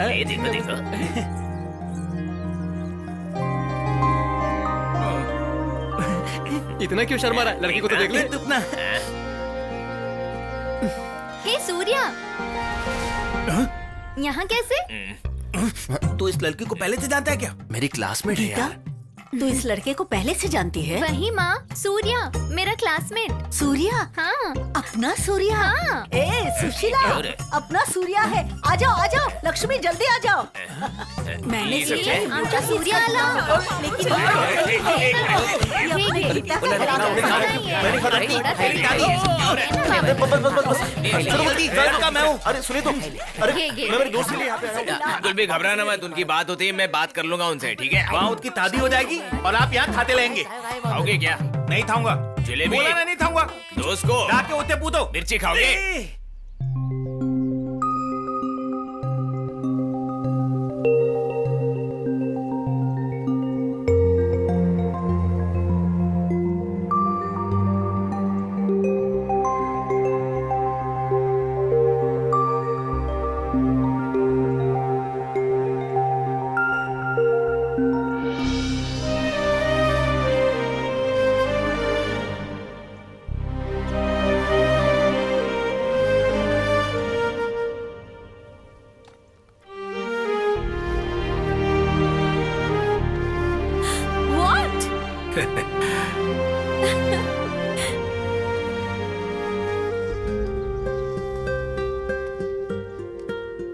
ये देखो देखो। इतना क्यों शर्मा रहा है? लड़की को तो देख ले। हे सूर्या, यहाँ कैसे? तो इस लड़की को पहले से जानता है क्या? मेरी क्लासमेट है यार। तू इस लड़के को पहले से जानती है? वही माँ, सूर्या, मेरा क्लासमेट। सूर्या? हाँ। अपना सूर्या? हाँ। ए सुशीला, अपना सूर्या है। आ जाओ लक्ष्मी जल्दी आ जाओ। मैंने सोचा आजा सूर्या आला। लेकिन अरे सुनिए तुम, अरे मैं मेरे दोस्त के लिए यहाँ पे आया हूँ। बिल्कुल भी घबराना मत, उनकी बात होती है, मैं बात कर लूंगा उनसे, ठीक है? वहाँ उसकी शादी हो जाएगी और आप यहाँ खाते लेंगे। खाओगे क्या? नहीं खाऊंगा। जलेबी? बोला ना नहीं खाऊंगा। दोस्त को जाके उसे पूछो। मिर्ची खाओगे?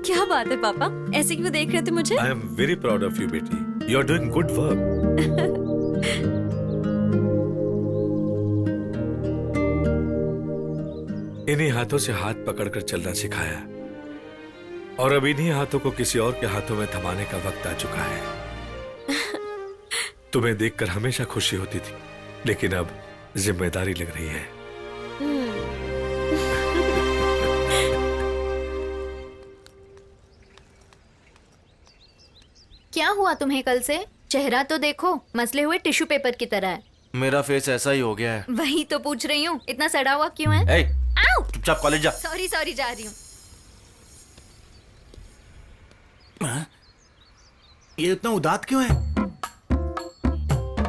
क्या बात है पापा, ऐसे क्यों देख रहे थे मुझे? I am very proud of you बेटी, you are doing good work. इन्हीं हाथों से हाथ पकड़कर चलना सिखाया और अब इन्हीं हाथों को किसी और के हाथों में थमाने का वक्त आ चुका है। तुम्हें देखकर हमेशा खुशी होती थी, लेकिन अब जिम्मेदारी लग रही है। क्या हुआ तुम्हें कल से? चेहरा तो देखो, मसले हुए टिश्यू पेपर की तरह है। मेरा फेस ऐसा ही हो गया है। वही तो पूछ रही हूँ, इतना सड़ा हुआ क्यों है? ए, चुपचाप कॉलेज जा। सॉरी जा रही हूँ। ये इतना उदास क्यों है?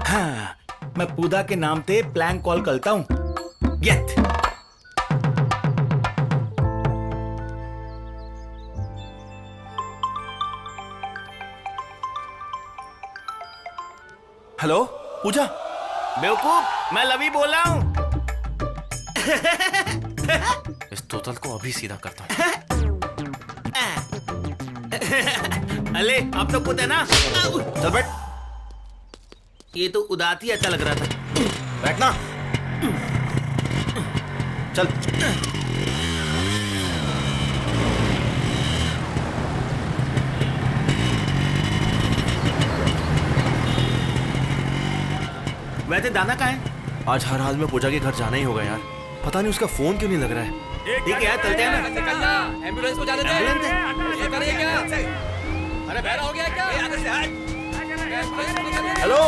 हाँ, मैं पूजा के नाम से प्लैंक कॉल करता हूँ। गेट। हेलो पूजा। बेवकूफ, मैं लवी बोल रहा हूँ। इस तोतल को अभी सीधा करता हूँ। अले, आप तो खुद है ना? चल बैठ। ये तो उदास ही अच्छा लग रहा था। बैठना। चल। वैसे दाना कहाँ है? आज हर हाल में पूजा के घर जाना ही होगा यार। पता नहीं उसका फोन क्यों नहीं लग रहा है। ठीक है यार, चलते हैं ना। एम्बुलेंस को जाने दे। ये करिए क्या? अरे बहरा हो गया क्या? हेलो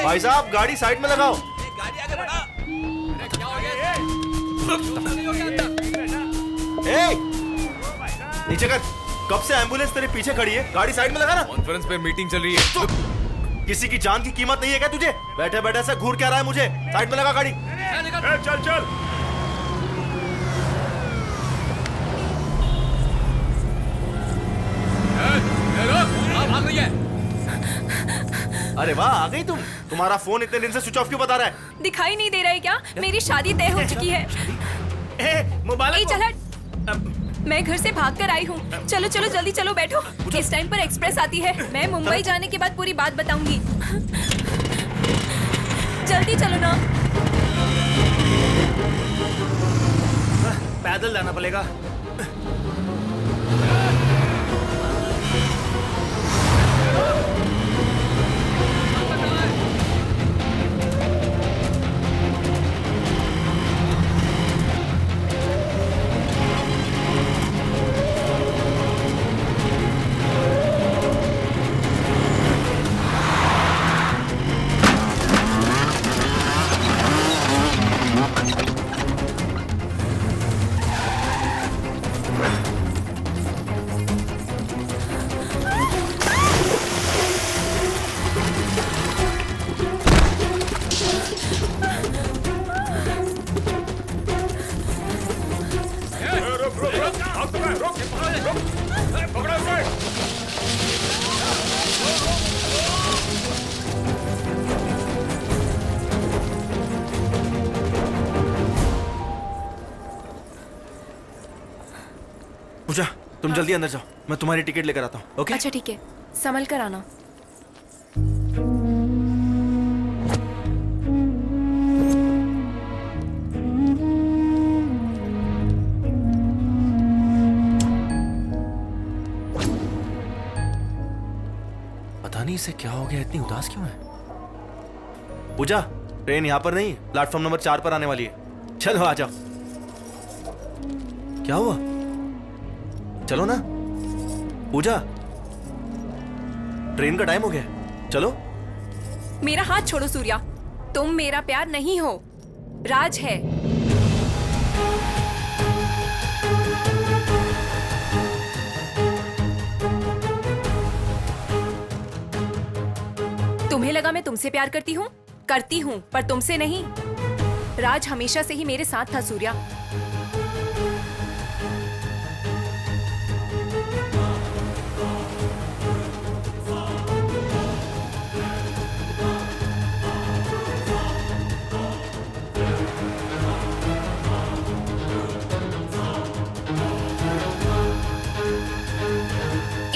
भाई साहब, गाड़ी साइड में लगाओ। ए, नीचे कर। कब से एम्बुलेंस तेरे पीछे खड़ी है? गाड़ी साइड में लगा ना। कॉन्फ्रेंस पे मीटिंग चल रही है। किसी की जान की कीमत नहीं है क्या तुझे? बैठे बैठे ऐसा घूर क्या रहा है मुझे? साइड में लगा गाड़ी। चल चल। भाग रही है। अरे वाह, आ गई तुम। तुम्हारा फोन इतने दिन से स्विच ऑफ क्यों बता रहा है? दिखाई नहीं दे रहा है क्या? मेरी शादी तय हो चुकी है। मुबारक। चल हट। मैं घर से भागकर आई हूँ। चलो चलो जल्दी चलो, बैठो। इस टाइम पर एक्सप्रेस आती है। मैं मुंबई जाने के बाद पूरी बात बताऊंगी। जल्दी चलो ना। पैदल जाना पड़ेगा। पूजा, तुम जल्दी अंदर जाओ, मैं तुम्हारी टिकट लेकर आता हूँ। ओके? अच्छा ठीक है, संभल कर आना। पता नहीं इसे क्या हो गया, इतनी उदास क्यों है? पूजा, ट्रेन यहाँ पर नहीं, प्लेटफॉर्म नंबर 4 पर आने वाली है। चलो आ जाओ। क्या हुआ? चलो ना। पूजा, ट्रेन का टाइम हो गया, चलो। मेरा हाथ छोड़ो सूर्या, तुम मेरा प्यार नहीं हो, राज है। तुम्हें लगा मैं तुमसे प्यार करती हूँ? करती हूँ, पर तुमसे नहीं। राज हमेशा से ही मेरे साथ था सूर्या।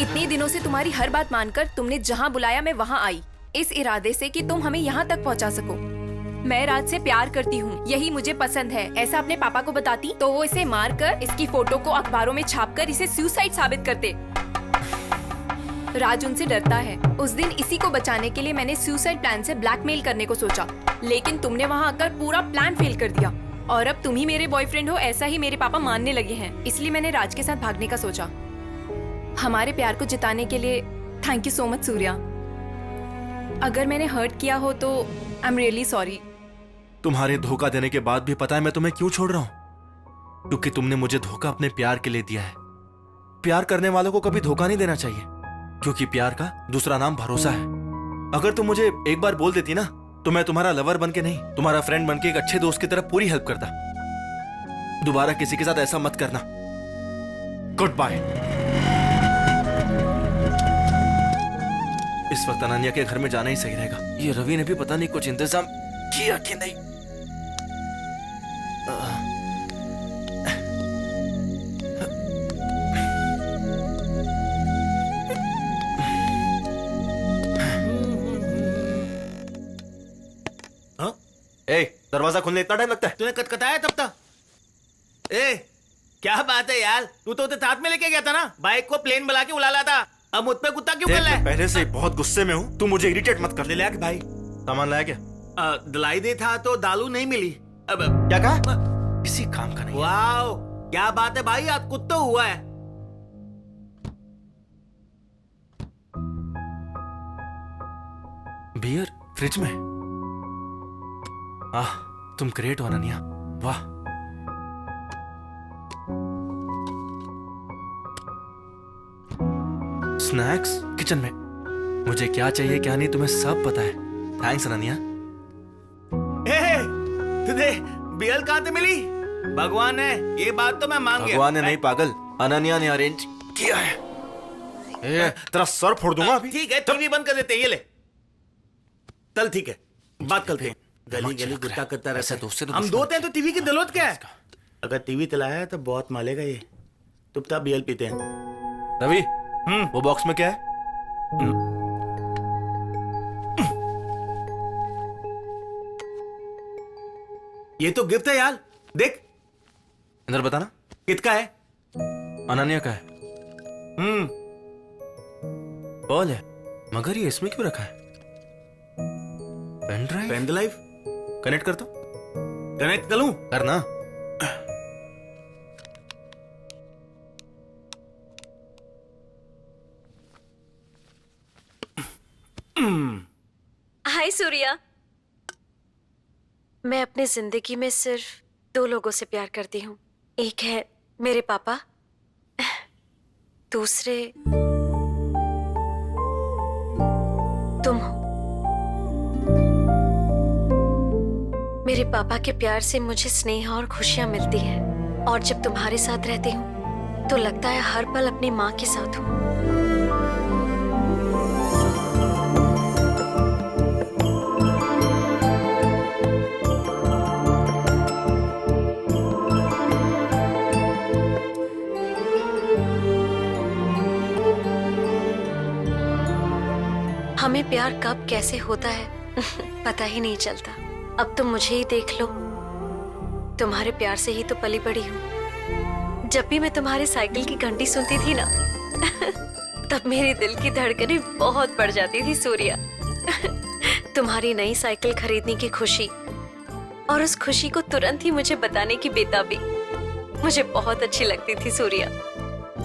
इतने दिनों से तुम्हारी हर बात मानकर तुमने जहाँ बुलाया मैं वहाँ आई, इस इरादे से कि तुम हमें यहाँ तक पहुँचा सको। मैं राज से प्यार करती हूँ, यही मुझे पसंद है। ऐसा अपने पापा को बताती तो वो इसे मारकर इसकी फोटो को अखबारों में छापकर इसे सुसाइड साबित करते। राज उनसे डरता है। उस दिन इसी को बचाने के लिए मैंने सुसाइड प्लान से ब्लैकमेल करने को सोचा, लेकिन तुमने वहाँ आकर पूरा प्लान फेल कर दिया। और अब तुम ही मेरे बॉयफ्रेंड हो, ऐसा ही मेरे पापा मानने लगे हैं। इसलिए मैंने राज के साथ भागने का सोचा। हमारे प्यार को जिताने के लिए thank you so much Surya. अगर मैंने हर्ट किया हो तो आई एम रियली सॉरी। तुम्हारे धोखा देने के बाद भी पता है मैं तुम्हें क्यों छोड़ रहा हूं? क्योंकि तुमने मुझे धोखा अपने प्यार के लिए दिया है। प्यार करने वालों को कभी धोखा नहीं देना चाहिए, क्योंकि प्यार का दूसरा नाम भरोसा है। अगर तुम मुझे एक बार बोल देती ना, तो मैं तुम्हारा लवर बन के नहीं, तुम्हारा फ्रेंड बन के एक अच्छे दोस्त की तरह पूरी हेल्प करता। दोबारा किसी के साथ ऐसा मत करना। Goodbye. इस वक्त अनन्या के घर में जाना ही सही रहेगा। ये रवि ने भी पता नहीं कुछ इंतजाम किया कि नहीं। ए, दरवाजा खुलने इतना टाइम लगता है? तूने कटकटाया तब तक? ए, क्या बात है यार, तू तो साथ में लेके गया था ना, बाइक को प्लेन बुला के उड़ा ला था। अब मुझ पे कुत्ता क्यों कर रहा है? पहले से बहुत गुस्से में हूँ, तू मुझे इरिटेट मत कर। ले लिया कि भाई सामान लाया क्या? दिलाई दे था तो दालू नहीं मिली। अब क्या कहा? किसी काम का नहीं। वाओ, क्या बात है भाई, आज कुछ तो हुआ है। बियर फ्रिज में? आह, तुम ग्रेट हो अनन्या, वाह। स्नैक्स किचन में। मुझे क्या चाहिए क्या नहीं तुम्हें सब पता है। थैंक्स अनन्या। तुझे बियल कहाँ से मिली? भगवान ने, ये बात तो मैं मान गया। भगवान ने नहीं पागल, अनन्या ने अरेंज किया है। तेरा सर फोड़ दूंगा अभी। ठीक है, टीवी बंद कर देते, ये ले। चल ठीक है, बात करते हैं। गली गली गुस्सा करता रहता है। हम दो हैं तो टीवी की जरूरत क्या है? अगर टीवी चलाया है तो बहुत मालेगा ये। चुपचाप बियल पीते हैं। रवि, वो बॉक्स में क्या है? ये तो गिफ्ट है यार, देख। अंदर बताना। किसका है? अनन्या का है। बॉल है, मगर ये इसमें क्यों रखा है? Pen drive? Pen drive connect कर दो। कनेक्ट कर लूं? करना। हाय सूर्या। मैं अपनी जिंदगी में सिर्फ 2 लोगों से प्यार करती हूँ। एक है मेरे पापा, दूसरे तुम हो। मेरे पापा के प्यार से मुझे स्नेह और खुशियां मिलती हैं, और जब तुम्हारे साथ रहती हूँ तो लगता है हर पल अपनी माँ के साथ हूँ। हमें प्यार कब कैसे होता है पता ही नहीं चलता। अब तुम मुझे ही देख लो, तुम्हारे प्यार से ही तो पली बड़ी हूँ। जब भी मैं तुम्हारे साइकिल की घंटी सुनती थी ना तब मेरे दिल की धड़कनें बहुत बढ़ जाती थी सूर्या। तुम्हारी नई साइकिल खरीदने की खुशी और उस खुशी को तुरंत ही मुझे बताने की बेताबी मुझे बहुत अच्छी लगती थी सूर्या।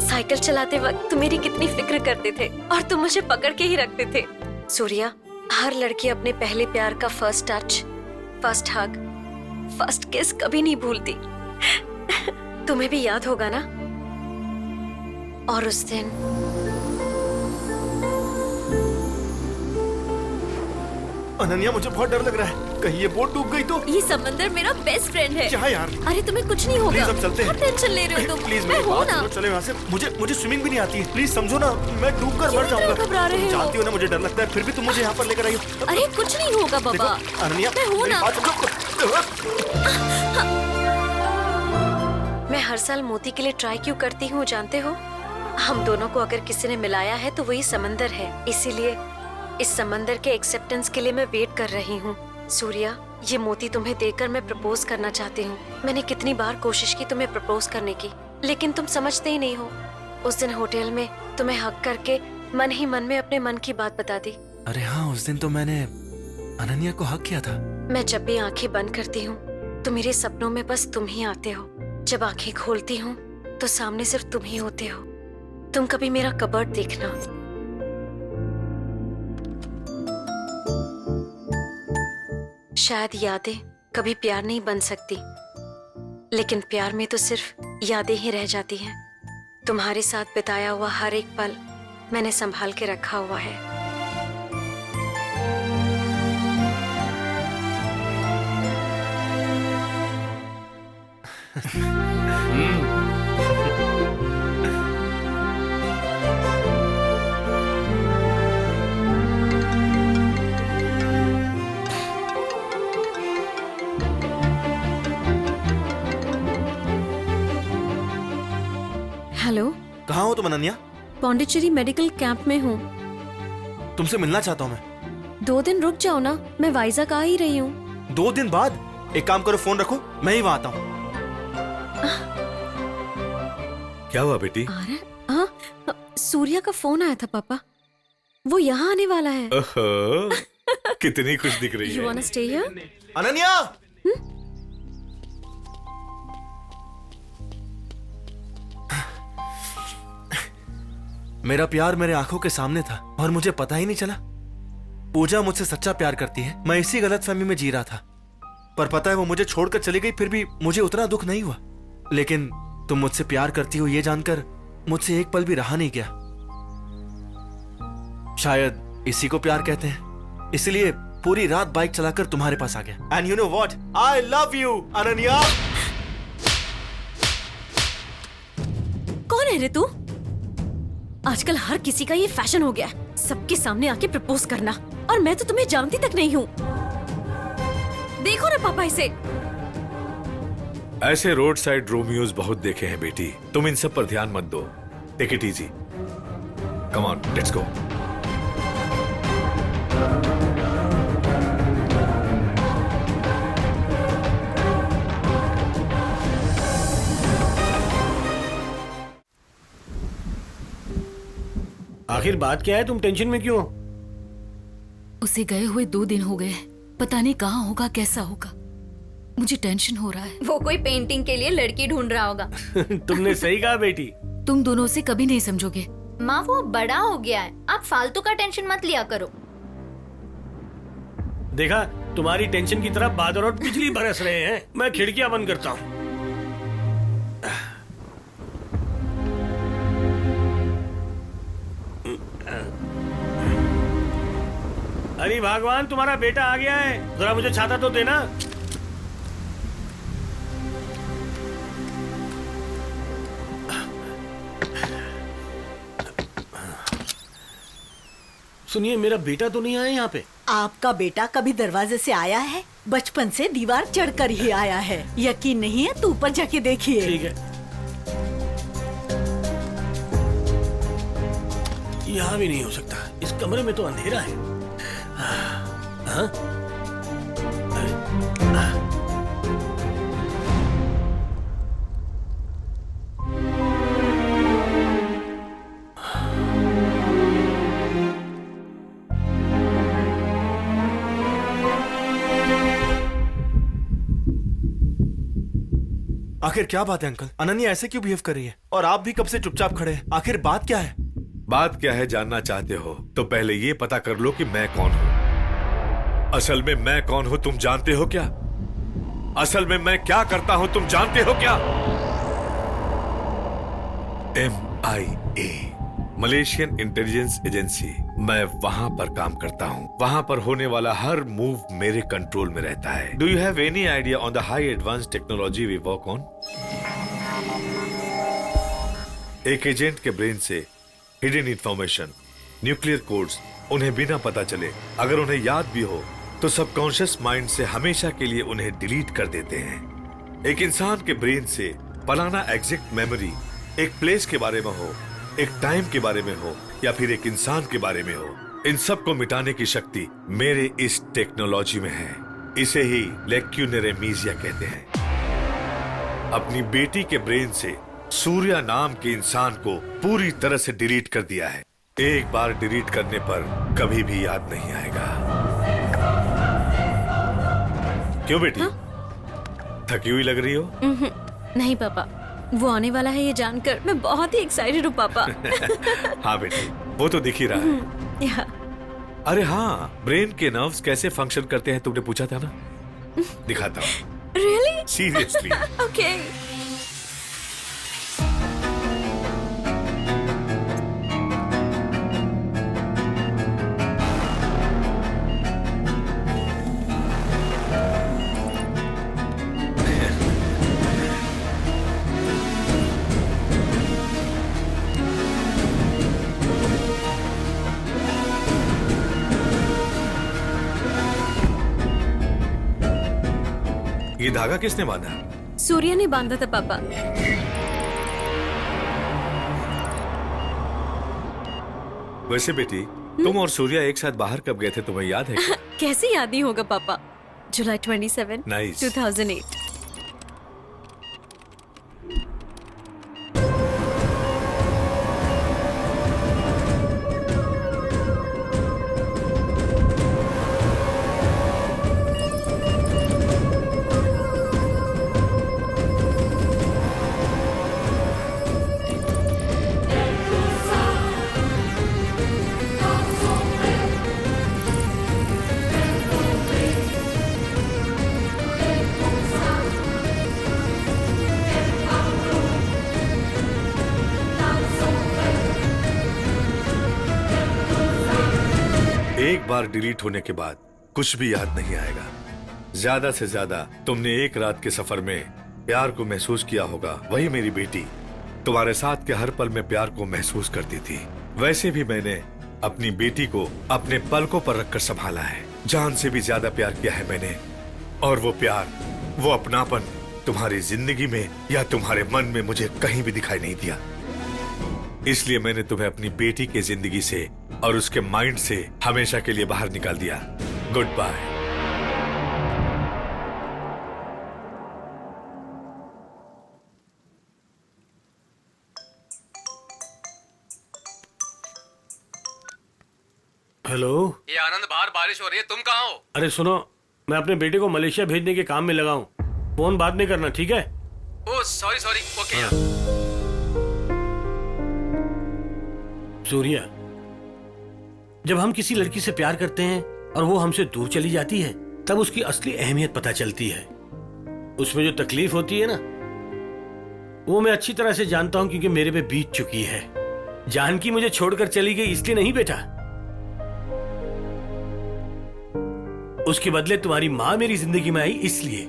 साइकिल चलाते वक्त तुम मेरी कितनी फिक्र करते थे और तुम मुझे पकड़ के ही रखते थे। सूर्या, हर लड़की अपने पहले प्यार का फर्स्ट टच, फर्स्ट हग, फर्स्ट किस कभी नहीं भूलती। तुम्हें भी याद होगा ना? और उस दिन अनन्या, मुझे बहुत डर लग रहा है, कहीं ये बोट डूब गई तो। ये समंदर मेरा बेस्ट फ्रेंड है। क्या यार? अरे तुम्हें कुछ नहीं होगा। प्लीज हम चलते हैं। टेंशन ले रहे हो तुम। प्लीज मैं मेरी हूं बात ना। सुनो, चले वहाँ से। मुझे स्विमिंग भी नहीं आती है, प्लीज समझो ना, मैं डूब कर मर जाऊंगा। घबरा रहे हो? जानती हो ना मुझे डर लगता है, फिर भी तुम मुझे यहाँ पर लेकर आई हो। अरे कुछ नहीं होगा बाबा। अनन्या, मैं हूं मेरी ना। बात समझो। मैं हर साल मोती के लिए ट्राई क्यों करती हूँ जानते हो? हम दोनों को अगर किसी ने मिलाया है तो वही समंदर है, इसीलिए इस समंदर के एक्सेप्टेंस के लिए मैं वेट कर रही हूँ। सूर्या, ये मोती तुम्हें देकर मैं प्रपोज करना चाहती हूँ। मैंने कितनी बार कोशिश की तुम्हें प्रपोज करने की, लेकिन तुम समझते ही नहीं हो। उस दिन होटल में तुम्हें हक करके मन ही मन में अपने मन की बात बता दी। अरे हाँ, उस दिन तो मैंने अनन्या को हक किया था। मैं जब भी आंखें बंद करती हूँ तो मेरे सपनों में बस तुम ही आते हो। जब आंखें खोलती हूँ तो सामने सिर्फ तुम ही होते हो। तुम कभी मेरा कबर्ड देखना। शायद यादें कभी प्यार नहीं बन सकती, लेकिन प्यार में तो सिर्फ यादें ही रह जाती हैं। तुम्हारे साथ बिताया हुआ हर एक पल मैंने संभाल के रखा हुआ है। हेलो, कहाँ हो तुम अनन्या? पौंडीचेरी मेडिकल कैंप में हूँ। तुमसे मिलना चाहता हूँ मैं। 2 दिन रुक जाओ ना, मैं वाइजैक आ ही रही हूँ। 2 दिन बाद? एक काम करो, फोन रखो, मैं ही वहाँ आता हूँ। क्या हुआ बेटी? हाँ, सूर्या का फोन आया था पापा, वो यहाँ आने वाला है। ओहो, कितनी खुश दिख रही You है। wanna stay here? अनन्या, मेरा प्यार मेरे आंखों के सामने था और मुझे पता ही नहीं चला। पूजा मुझसे सच्चा प्यार करती है, मैं इसी गलतफहमी में जी रहा था। पर पता है वो मुझे छोड़कर चली गई, फिर भी मुझे उतना दुख नहीं हुआ। लेकिन तुम मुझसे प्यार करती हो ये जानकर मुझसे एक पल भी रहा नहीं गया। शायद इसी को प्यार कहते हैं, इसलिए पूरी रात बाइक चलाकर तुम्हारे पास आ गया। And you know what, I love you Ananya. कौन है रे तू? आजकल हर किसी का ये फैशन हो गया है, सबके सामने आके प्रपोज करना, और मैं तो तुम्हें जानती तक नहीं हूँ। देखो ना पापा इसे। ऐसे रोड साइड रोमियोज बहुत देखे हैं बेटी, तुम इन सब पर ध्यान मत दो। Take it easy, come on let's go. आखिर बात क्या है, तुम टेंशन में क्यों हो? उसे गए हुए 2 दिन हो गए, पता नहीं कहाँ होगा, कैसा होगा। मुझे टेंशन हो रहा है। वो कोई पेंटिंग के लिए लड़की ढूंढ रहा होगा। तुमने सही कहा बेटी। तुम दोनों से कभी नहीं समझोगे। माँ वो बड़ा हो गया है, आप फालतू का टेंशन मत लिया करो। देखा, तुम्हारी टेंशन की तरफ बादल और बिजली बरस रहे हैं। मैं खिड़कियां बंद करता हूँ। अरे भगवान, तुम्हारा बेटा आ गया है, जरा मुझे छाता तो देना। सुनिए, मेरा बेटा तो नहीं आया यहाँ पे। आपका बेटा कभी दरवाजे से आया है? बचपन से दीवार चढ़कर ही आया है। यकीन नहीं है तो ऊपर जाके देखिए। ठीक है। यहाँ भी नहीं हो सकता, इस कमरे में तो अंधेरा है। हाँ? आखिर क्या बात है अंकल? अनन्या ऐसे क्यों बिहेव कर रही है? और आप भी कब से चुपचाप खड़े हैं? आखिर बात क्या है? बात क्या है जानना चाहते हो तो पहले ये पता कर लो कि मैं कौन हूँ। असल में मैं कौन हूँ तुम जानते हो क्या? असल में मैं क्या करता हूँ तुम जानते हो क्या? MIA, Malaysian intelligence agency. मैं वहां पर काम करता हूँ। वहां पर होने वाला हर मूव मेरे कंट्रोल में रहता है। Do you have any idea on the high advance technology we work on? एक एजेंट के ब्रेन से हिडन इंफॉर्मेशन, न्यूक्लियर कोड्स उन्हें बिना पता चले, अगर उन्हें याद भी हो तो सबकॉन्शियस माइंड से हमेशा के लिए उन्हें डिलीट कर देते हैं। एक इंसान के ब्रेन से फलाना एग्जैक्ट मेमोरी एक प्लेस के बारे में हो, एक टाइम के बारे में हो या फिर एक इंसान के बारे में हो, इन सब को मिटाने की शक्ति मेरे इस टेक्नोलॉजी में है। इसे ही लेक्यूनर एमीजिया कहते हैं। अपनी बेटी के ब्रेन से सूर्या नाम के इंसान को पूरी तरह से डिलीट कर दिया है। एक बार डिलीट करने पर कभी भी याद नहीं आएगा। क्यों बेटी? थकी हुई लग रही हो? नहीं पापा, वो आने वाला है ये जानकर मैं बहुत ही एक्साइटेड हूँ पापा। हाँ बेटी, वो तो दिख ही रहा है। अरे हाँ, ब्रेन के नर्व्स कैसे फंक्शन करते हैं तुमने पूछा था ना? दिखाता हूँ। Really? सीरियसली। Okay. ये धागा किसने बांधा? सूर्या ने बांधा था पापा। वैसे बेटी, तुम और सूर्या एक साथ बाहर कब गए थे तुम्हें याद है क्या? कैसे याद नहीं होगा पापा? जुलाई 27, Nice. 2008। एक बार डिलीट होने के बाद कुछ भी याद नहीं आएगा। ज्यादा से ज्यादा तुमने एक रात के सफर में प्यार को महसूस किया होगा। वही मेरी बेटी तुम्हारे साथ के हर पल में प्यार को महसूस करती थी। वैसे भी मैंने अपनी बेटी को अपने पलकों पर रखकर संभाला है। जान से भी ज्यादा प्यार किया है मैंने। और वो प्यार, वो अपनापन तुम्हारी जिंदगी में या तुम्हारे मन में मुझे कहीं भी दिखाई नहीं दिया। इसलिए मैंने तुम्हें अपनी बेटी की जिंदगी से और उसके माइंड से हमेशा के लिए बाहर निकाल दिया। Good bye. हेलो, ये आनंद, बाहर बारिश हो रही है, तुम कहाँ हो? अरे सुनो, मैं अपने बेटे को मलेशिया भेजने के काम में लगा हूँ। फोन बाद में करना, ठीक है? ओह सॉरी सॉरी, ओके यार। सूर्या, जब हम किसी लड़की से प्यार करते हैं और वो हमसे दूर चली जाती है, तब उसकी असली अहमियत पता चलती है। उसमें जो तकलीफ होती है ना, वो मैं अच्छी तरह से जानता हूं, क्योंकि मेरे पे बीत चुकी है। जानकी मुझे छोड़कर चली गई इसलिए नहीं बेटा, उसके बदले तुम्हारी मां मेरी जिंदगी में आई इसलिए।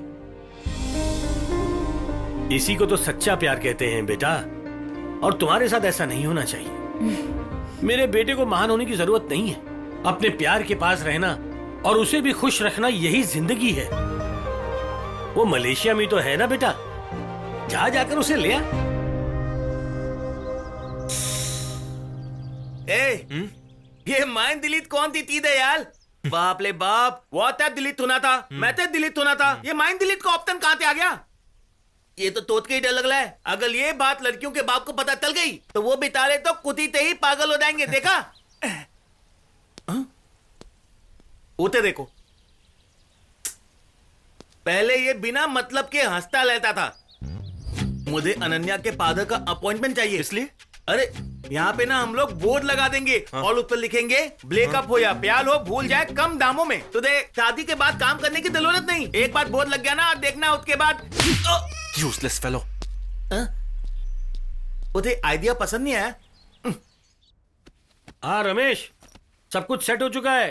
इसी को तो सच्चा प्यार कहते हैं बेटा, और तुम्हारे साथ ऐसा नहीं होना चाहिए। मेरे बेटे को महान होने की जरूरत नहीं है। अपने प्यार के पास रहना और उसे भी खुश रखना, यही जिंदगी है। वो मलेशिया में तो है ना बेटा, जा जाकर उसे ले आ। ये माइन दिलीत कौन थी दयाल? बाप ले बाप, वो था दिलीत होना था, मैं तो दिलीत होना था। ये माइन दिलीत का ऑप्शन कहां से आ गया? ये तो तोत के ही डर लग रहा है। अगर ये बात लड़कियों के बाप को पता चल गई तो वो बेचारे तो कुतीते ही पागल हो जाएंगे। देखा? उते देखो, पहले ये बिना मतलब के हंसता रहता था। मुझे अनन्या के फादर का अपॉइंटमेंट चाहिए। इसलिए? अरे यहाँ पे ना हम लोग बोर्ड लगा देंगे और उस पर लिखेंगे ब्रेकअप हो या प्यार हो, भूल जाए कम दामों में। तो देख, शादी के बाद काम करने की जरूरत नहीं। एक बार बोर्ड लग गया ना, देखना उसके बाद। Useless fellow. उसे आइडिया पसंद नहीं आया? हाँ रमेश, सब कुछ सेट हो चुका है।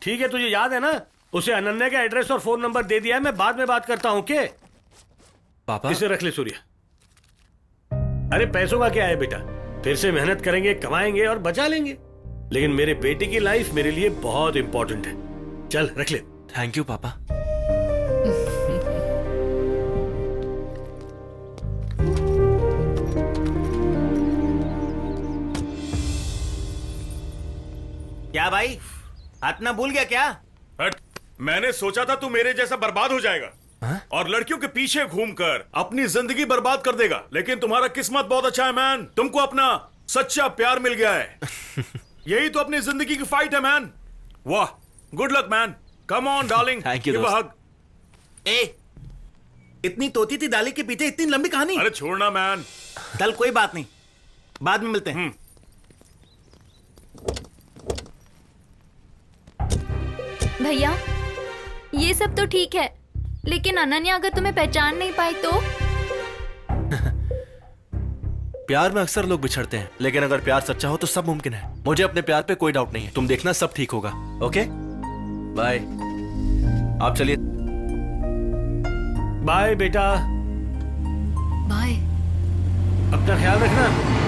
ठीक है, तुझे याद है ना, उसे अनन्या का एड्रेस और फोन नंबर दे दिया है। मैं बाद में बात करता हूँ। के पापा, इसे रख ले सूर्या। अरे पैसों का क्या है बेटा, फिर से मेहनत करेंगे, कमाएंगे और बचा लेंगे। लेकिन मेरे बेटे की लाइफ मेरे लिए बहुत इंपॉर्टेंट है। चल रख ले। थैंक यू पापा। क्या भाई, हाथ ना भूल गया क्या? हट, मैंने सोचा था तू मेरे जैसा बर्बाद हो जाएगा और लड़कियों के पीछे घूमकर अपनी जिंदगी बर्बाद कर देगा। लेकिन तुम्हारा किस्मत बहुत अच्छा है मैन, तुमको अपना सच्चा प्यार मिल गया है। यही तो अपनी जिंदगी की फाइट है मैन। वाह, good luck man. Come on darling, thank you. इतनी तोती थी दाली के पीछे इतनी लंबी कहानी? अरे छोड़ना मैन। चल कोई बात नहीं, बाद में मिलते हैं। भैया, ये सब तो ठीक है, लेकिन अनन्या अगर तुम्हें पहचान नहीं पाई तो? प्यार में अक्सर लोग बिछड़ते हैं, लेकिन अगर प्यार सच्चा हो तो सब मुमकिन है। मुझे अपने प्यार पे कोई डाउट नहीं है। तुम देखना, सब ठीक होगा। Okay, bye. आप चलिए। बाय बेटा। बाय। अपना ख्याल रखना।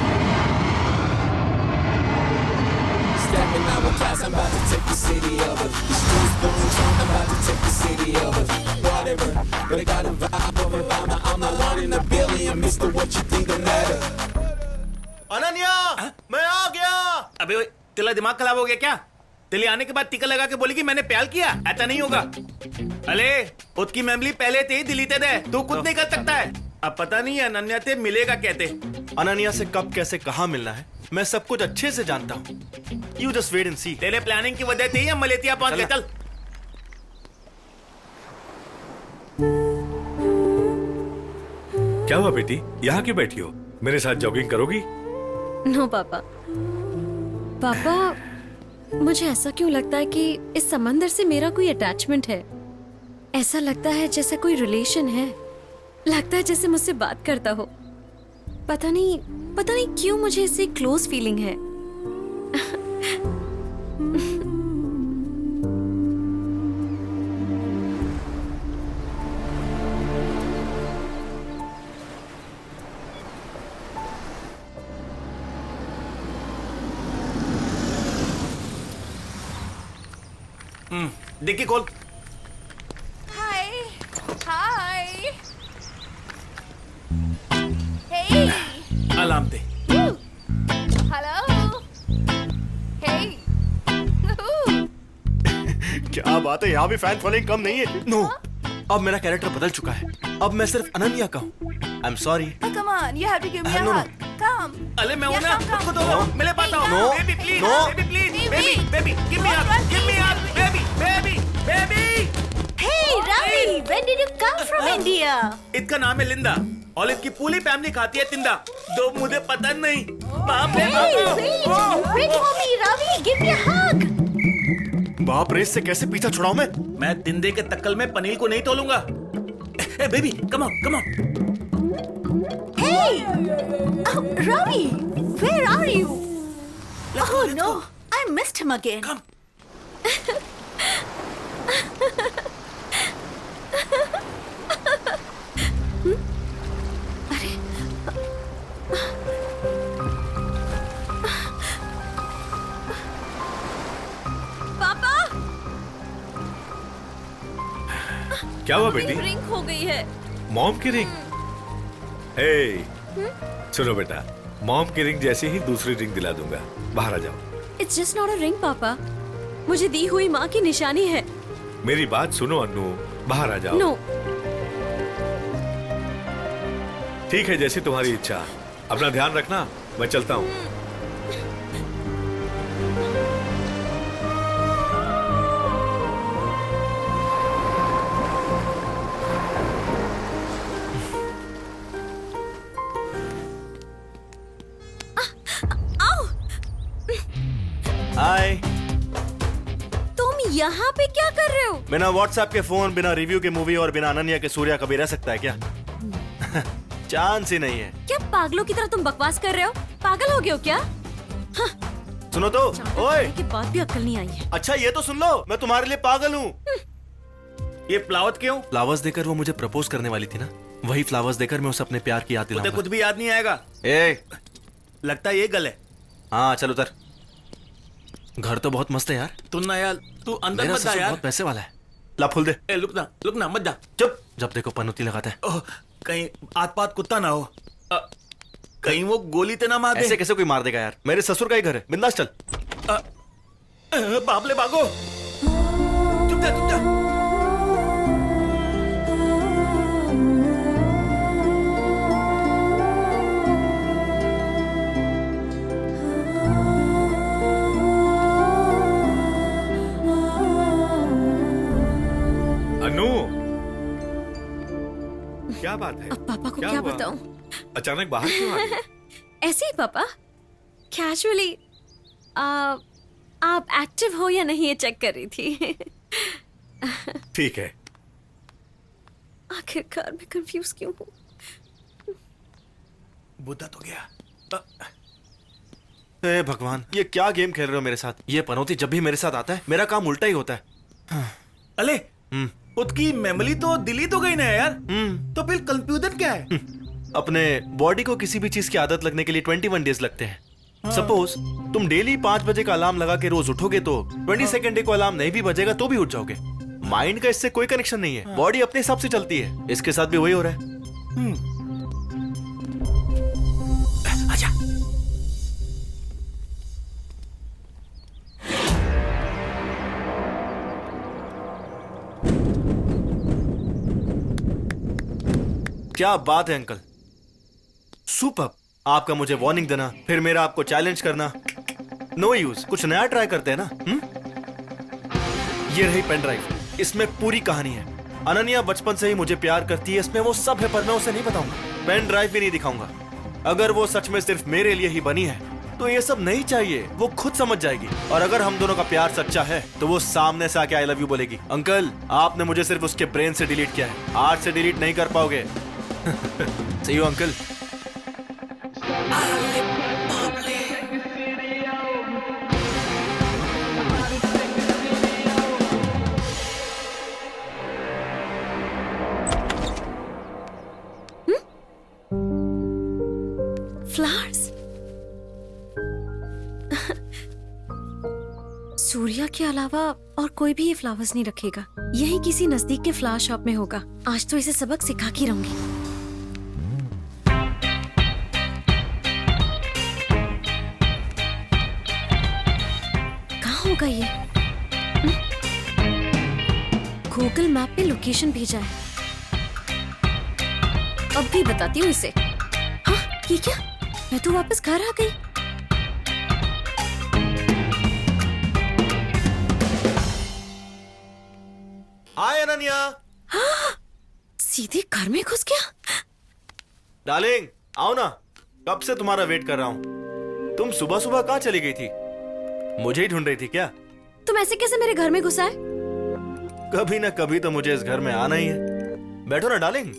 अनन्या, मैं आ गया। अबे ओए, तेरा दिमाग खराब हो गया क्या? तेरे आने के बाद टीका लगा के बोली कि मैंने प्यार किया। ऐसा नहीं होगा। अरे उसकी मेमोरी पहले से ही डिलीटेड है, तू कुछ नहीं कर सकता है। अब पता नहीं अनन्या से मिलेगा कहते। अनन्या से कब कैसे कहाँ मिलना है मैं सब कुछ अच्छे से जानता हूँ। यू जस्ट वेट एंड सी। तेरे प्लानिंग की वजह से ही हम मलेशिया पहुंच गए। चल। क्या हुआ बेटी, यहाँ क्यों बैठी हो? मेरे साथ जॉगिंग करोगी? नो पापा। पापा, मुझे ऐसा क्यों लगता है कि इस समंदर से मेरा कोई अटैचमेंट है। ऐसा लगता है जैसे कोई रिलेशन है। लगता है जैसे मुझसे बात करता हो। पता नहीं क्यों मुझे इससे क्लोज फीलिंग है। डिक्की खोल। हाय हाय हे अलार्म दे। हेलो हे क्या बात है, यहाँ भी फैन फॉलोइंग कम नहीं है। नो, अब मेरा कैरेक्टर बदल चुका है। अब मैं सिर्फ अनन्या का हूँ। I am sorry. Come on, you have to give me a No, no. Hug. Come. अरे मैं हूं ना, खुद को दो। No. मैं ले पाता हूँ। No. Baby please, No. Baby please, baby baby give me up, give me up, baby baby baby. Hey, Ravi, when did you come from India? इसका नाम है लिंदा और इसकी पूरी फैमिली खाती है तिंदा। दो मुझे पता नहीं। बाप रे Hey, बाप। wait for me, Ravi. Give me a hug. बाप रे, इससे कैसे पीछा छुड़ाऊं मैं तिंदे के तक्कल में पनीर को नहीं तोलूंगा। Hey baby come on come on. Hey, Ravi, where are you? Oh no, I missed him again. Come. पापा, क्या हुआ बेटी? रिंग हो गई है। मॉम की रिंग? हे, सुनो बेटा, मॉम की रिंग जैसे ही दूसरी रिंग दिला दूंगा। बाहर आ जाओ। It's just not a ring, पापा। मुझे दी हुई माँ की निशानी है। मेरी बात सुनो अन्नू, बाहर आ जाओ। No. ठीक है, जैसी तुम्हारी इच्छा। अपना ध्यान रखना, मैं चलता हूँ। हाय। तुम यहाँ पे क्या कर रहे हो? बिना व्हाट्सएप के फोन, बिना रिव्यू के मूवी और बिना अनन्या के सूर्या कभी रह सकता है क्या? चांस ही नहीं है। क्या पागलों की तरह तुम बकवास कर रहे हो? पागल हो गए हो क्या? सुनो तो, ओए। के बाद भी अक्ल नहीं आई है। अच्छा ये तो सुन लो, मैं तुम्हारे लिए पागल हूँ। ये फ्लावर्स क्यों? फ्लावर्स देकर वो मुझे प्रपोज करने वाली थी ना, वही फ्लावर्स देकर मैं उसे अपने प्यार की याद उसे दिलाऊंगा। कुछ भी याद नहीं आएगा। ए, लगता है ये गल है। हाँ चल उतर। घर तो बहुत मस्त है यार। तू ना यार, तू अंदर मेरा मत जा ससुर यार। बहुत पैसे वाला है। ला फूल दे। ए लुक ना मत जा। चुप, जब देखो पनौती लगाता है। ओह, कहीं आत पात कुत्ता ना हो। कहीं वो गोली ते ना मार दे। ऐसे कैसे कोई मार देगा यार? मेरे ससुर का ही घर है, बिंदास चल। बाबले भागो। चुप जा चुप जा। अन्नू, क्या बात है? अब पापा को क्या हुआ? बताऊं? अचानक बाहर क्यों आ गए? ऐसे ही पापा, कैजुअली आप एक्टिव हो या नहीं ये चेक कर रही थी। ठीक है। आखिरकार मैं कंफ्यूज क्यों हूँ? बुद्धा तो गया। ए भगवान, ये क्या गेम खेल रहे हो मेरे साथ? ये पनौती जब भी मेरे साथ आता है, मेरा काम उल्टा ही होता है। अले, उसकी मेमोरी तो दिल्ली तो गई ना यार। तो फिर कंफ्यूजन क्या है? अपने बॉडी को किसी भी चीज की आदत लगने के लिए 21 डेज लगते हैं। सपोज तुम डेली 5 बजे का अलार्म लगा के रोज उठोगे तो 22nd डे को अलार्म नहीं भी बजेगा तो भी उठ जाओगे। माइंड का इससे कोई कनेक्शन नहीं है, बॉडी अपने हिसाब से चलती है। इसके साथ भी वही हो रहा है। आजा। क्या बात है अंकल, सुपर। आपका मुझे वार्निंग देना, फिर मेरा आपको चैलेंज करना, नो यूज। कुछ नया ट्राई करते हैं ना। ये रही पेन ड्राइव, इसमें पूरी कहानी है। अनन्या बचपन से ही मुझे प्यार करती है, इसमें वो सब है, पर मैं उसे नहीं बताऊंगा। पेन ड्राइव भी नहीं दिखाऊंगा। अगर वो सच में सिर्फ मेरे लिए ही बनी है तो ये सब नहीं चाहिए, वो खुद समझ जाएगी। और अगर हम दोनों का प्यार सच्चा है तो वो सामने से आके आई लव यू बोलेगी। अंकल, आपने मुझे सिर्फ उसके ब्रेन से डिलीट किया है, हार्ट से डिलीट नहीं कर पाओगे। सही हो अंकल? फ्लावर्स। सूर्या के अलावा और कोई भी ये फ्लावर्स नहीं रखेगा। यही किसी नजदीक के फ्लावर शॉप में होगा। आज तो इसे सबक सिखा के रहूंगी। कहाँ होगा ये? गूगल मैप पे लोकेशन भेजा है। अब भी बताती हूँ इसे। हाँ, ये क्या? मैं तो वापस घर आ गई। हाय अनन्या। सीधे घर में घुस गया। डार्लिंग आओ ना, कब से तुम्हारा वेट कर रहा हूँ। तुम सुबह सुबह कहाँ चली गई थी? मुझे ही ढूंढ रही थी क्या? तुम ऐसे कैसे मेरे घर में घुसा है? कभी ना कभी तो मुझे इस घर में आना ही है। बैठो ना डार्लिंग।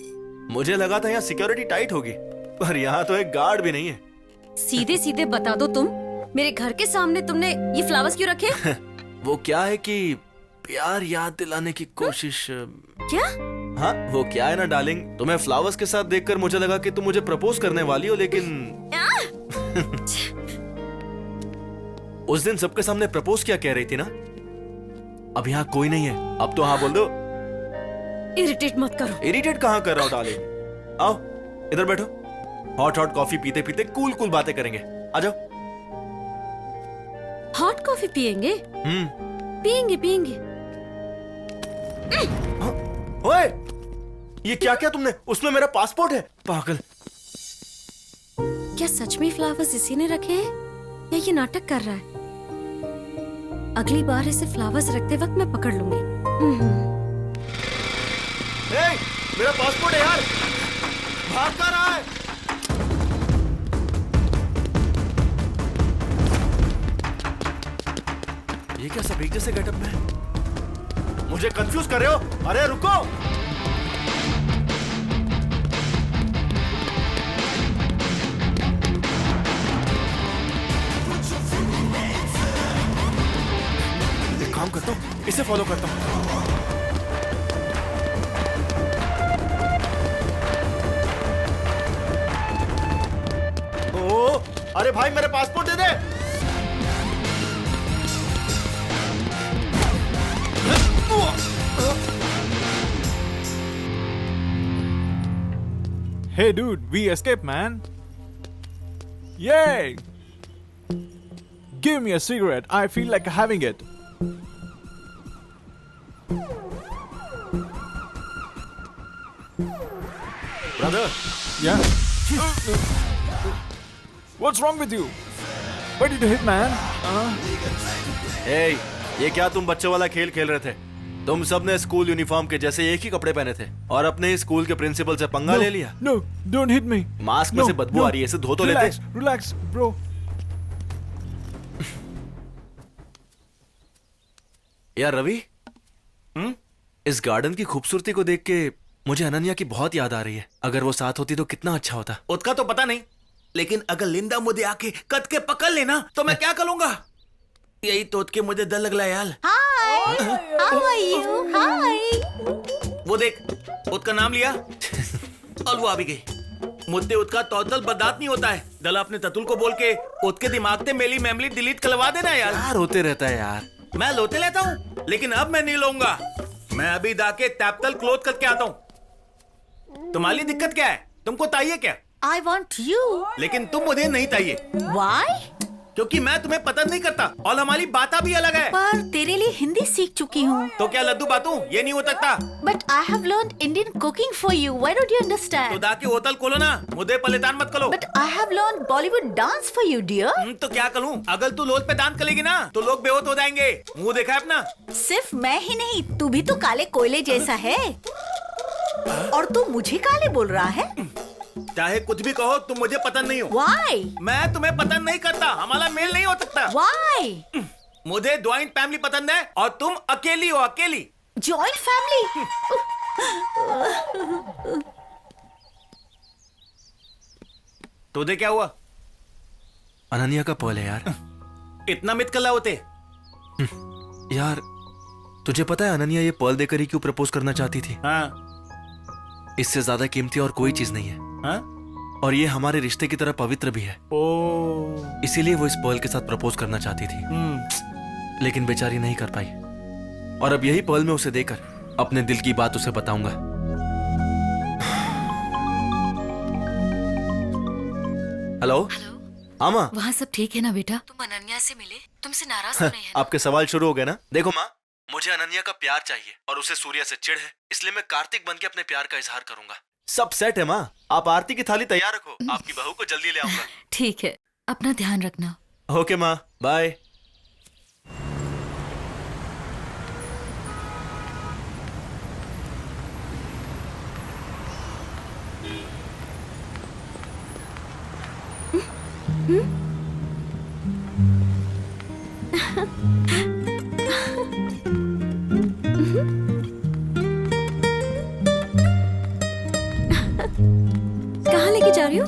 मुझे लगा था यहाँ सिक्योरिटी टाइट होगी, पर यहाँ तो एक गार्ड भी नहीं है। सीधे सीधे बता दो, तुम मेरे घर के सामने तुमने ये फ्लावर्स क्यों रखे? वो क्या है कि प्यार याद दिलाने की कोशिश। क्या? हाँ वो क्या है ना डार्लिंग, तुम्हें फ्लावर्स के साथ देखकर मुझे लगा कि तुम मुझे प्रपोज करने वाली हो, लेकिन उस दिन सबके सामने प्रपोज क्या कह रही थी ना। अब यहाँ कोई नहीं है, अब तो हाँ बोल दो। इरिटेट मत करो। इरिटेट कहाँ कर रहा हूँ डार्लिंग। आओ इधर बैठो, हॉट हॉट कॉफी पीते पीते कूल कूल बातें करेंगे। आ जाओ। हॉट कॉफी पियेंगे? पियेंगे पियेंगे। ओए, ये क्या क्या तुमने? उसमें मेरा पासपोर्ट है। पागल। क्या सच में फ्लावर्स इसी ने रखे हैं या ये नाटक कर रहा है? अगली बार इसे फ्लावर्स रखते वक्त मैं पकड़ लूंगी। मेरा पासपोर्ट है यार, भाग कर रहा है। ये क्या सब एक जैसे गेटअप में है? मुझे कंफ्यूज कर रहे हो? अरे रुको। एक काम करता हूं, इसे फॉलो करता हूं। ओ, अरे भाई मेरे passport they they. Hey dude, we escaped, man. Yay! Give me a cigarette. I feel like having it. Brother. Yeah. What's wrong with you? Why did you hit, man? Hey, ये क्या तुम बच्चों वाला खेल खेल रहे थे? तुम सबने स्कूल यूनिफॉर्म के जैसे एक ही कपड़े पहने थे और अपने ही स्कूल के प्रिंसिपल से पंगा ले लिया। No, don't hit me. Mask में से बदबू आ रही है, इसे धो तो लेते। Relax, bro. यार रवि, इस गार्डन की खूबसूरती को देख के मुझे अनन्या की बहुत याद आ रही है। अगर वो साथ होती तो कितना अच्छा होता। उसका तो पता नहीं, लेकिन अगर लिंदा मुझे आके कद के पकड़ लेना तो मैं क्या करूंगा? यही तो के मुझे डर लग रहा है यार। हाय, हाउ आर यू? हाय। वो देख, उसका नाम लिया और वो आ भी गई। मुझे उसका टोटल बर्दाश्त नहीं होता है। दला अपने ततुल को बोल के उसके दिमाग से मेरी मेमोरी डिलीट करवा देना यार। यार होते रहता है यार। मैं लोते लेता हूँ, लेकिन अब मैं नहीं लूंगा। मैं अभी जाके टैपटल क्लोज करके आता हूँ। तुम्हारी दिक्कत क्या है? तुमको चाहिए क्या? I want you. लेकिन तुम मुझे नहीं चाहिए। Why? क्योंकि मैं तुम्हें पसंद नहीं करता और हमारी बातें भी अलग है। पर तेरे लिए हिंदी सीख चुकी हूँ। तो क्या लड्डू बातू? ये नहीं हो सकता। But I have learned Indian cooking for you. Why don't you understand? तो दाके होटल खोलो ना, मुझे परेशान मत करो। But I have learned Bollywood dance for you, dear. तो क्या करूँ? अगर तू लोज पे डांस करेगी ना, तो लोग बेहोश हो जाएंगे। मुंह देखा है अपना? सिर्फ मैं ही नहीं, तू भी तो काले कोयले जैसा है। और तू मुझे काले बोल रहा है? चाहे कुछ भी कहो, तुम मुझे पसंद नहीं हो। Why? मैं तुम्हें पसंद नहीं करता, हमारा मेल नहीं हो सकता। Why? मुझे ज्वाइंट फैमिली पसंद है और तुम अकेली हो, अकेली। Joint family? तुझे क्या हुआ? अनन्या का पल है यार। इतना मित कला होते यार, तुझे पता है अनन्या ये पर्ल देकर ही क्यों प्रपोज करना चाहती थी? हाँ। इससे ज्यादा कीमती और कोई चीज नहीं है। हाँ? और ये हमारे रिश्ते की तरह पवित्र भी है। इसीलिए वो इस पर्ल के साथ प्रपोज करना चाहती थी। लेकिन बेचारी नहीं कर पाई। और अब यही पल में उसे देकर अपने दिल की बात उसे बताऊंगा। हेलो हाँ माँ। वहाँ सब ठीक है ना बेटा? तुम अनन्या से मिले? तुमसे नाराज तो नहीं है? आपके सवाल शुरू हो गए ना। देखो माँ, मुझे अनन्या का प्यार चाहिए और उसे सूर्या से चिढ़ है, इसलिए मैं कार्तिक बन के अपने प्यार का इजहार करूंगा। सब सेट है माँ, आप आरती की थाली तैयार रखो, आपकी बहू को जल्दी ले आऊंगा। ठीक है, अपना ध्यान रखना। ओके माँ, बाय। कहाँ लेके जा रही हो?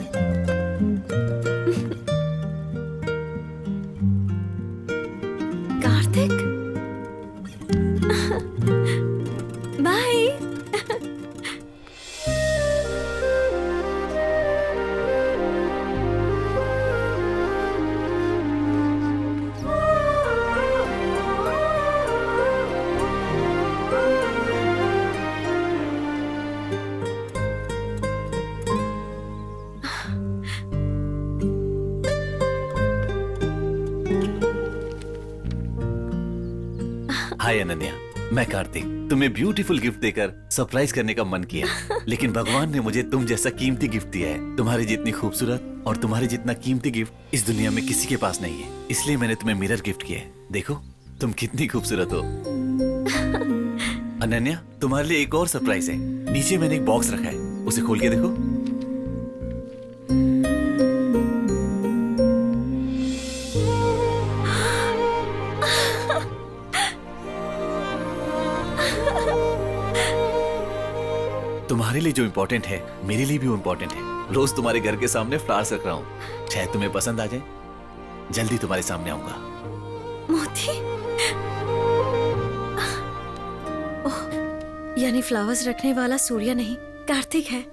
कार्तिक, बाय। हाय अनन्या, मैं कार्तिक। तुम्हें ब्यूटीफुल गिफ्ट देकर सरप्राइज करने का मन किया, लेकिन भगवान ने मुझे तुम जैसा कीमती गिफ्ट दिया है। तुम्हारी जितनी खूबसूरत और तुम्हारे जितना कीमती गिफ्ट इस दुनिया में किसी के पास नहीं है, इसलिए मैंने तुम्हें मिरर गिफ्ट किया है। देखो तुम कितनी खूबसूरत हो। अनन्या, तुम्हारे लिए एक और सरप्राइज है। नीचे मैंने एक बॉक्स रखा है, उसे खोल के देखो। तुम्हारे लिए जो इम्पोर्टेंट है मेरे लिए भी वो इम्पोर्टेंट है। रोज तुम्हारे घर के सामने फ्लावर्स रख रहा हूँ, शायद तुम्हें पसंद आ जाए। जल्दी तुम्हारे सामने आऊंगा। मोती, ओह, यानी फ्लावर्स रखने वाला सूर्या नहीं कार्तिक है।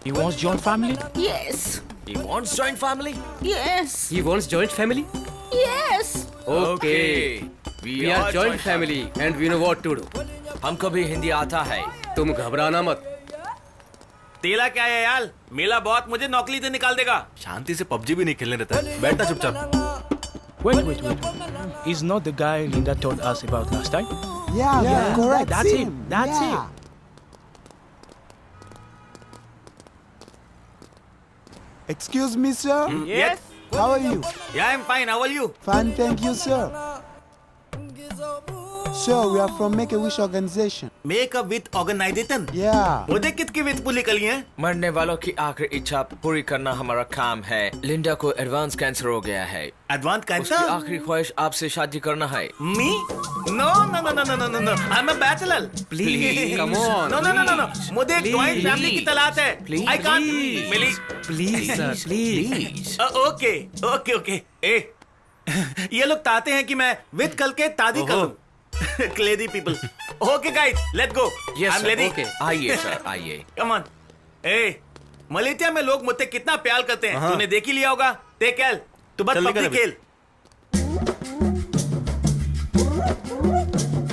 He wants joint family? Yes. He wants joint family? Yes. He wants joint family? Yes. Okay. We are joint family and we know what to do. हमको भी हिंदी आता है। तुम घबराना मत। तेला क्या है यार, मेला बहुत मुझे नौकरी से निकाल देगा। शांति से पबजी भी नहीं खेलने देता है। बैठना चुपचाप। Wait. He's not the guy Linda told us about last time? Yeah, correct. That's him. That's him. Excuse me, sir. Yes. How are you? Yeah, I'm fine. How are you? Fine, thank you, sir. Sir, we are from Make a Wish organization. Make a with organization? Yeah. मुझे कितनी with पुली कली है? मरने वालों की आखिरी इच्छा पूरी करना हमारा काम है। लिंडा को एडवांस कैंसर हो गया है। Advance cancer? उसकी आखिरी ख्वाहिश आपसे शादी करना है। Me? No. I'm a bachelor. Please, come on. No. मुझे एक जॉइंट फैमिली की तलाश है। I can't. Milli? Please, sir, please. Okay. ए, ये लोग चाहते हैं कि मैं विथ कल के शादी करूं। Clearly people. Okay guys, let's go. Yes, I'm sir. ready. Okay. आइए सर, आइए। Come on. ए, मलेशिया में लोग मुझसे कितना प्यार करते हैं, तूने देख ही लिया होगा। देख खेल, तू बस पब्लिक खेल।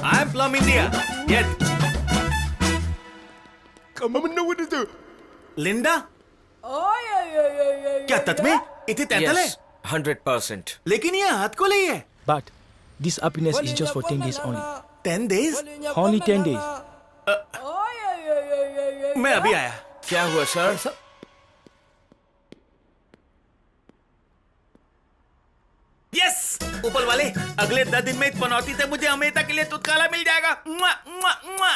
I am from India. Yes. Come on, know what to do. Linda? क्या सच में? इतनी तैंतल है? Yes, 100%. लेकिन ये हाथ को नहीं है। But this happiness is just for 10 days only. 10 days? Only 10 days. मैं अभी आया। क्या हुआ सर? यस, ऊपर वाले अगले 10 दिन में इस पनौती से मुझे हमेशा के लिए छुटकारा मिल जाएगा। मुआ, मुआ, मुआ।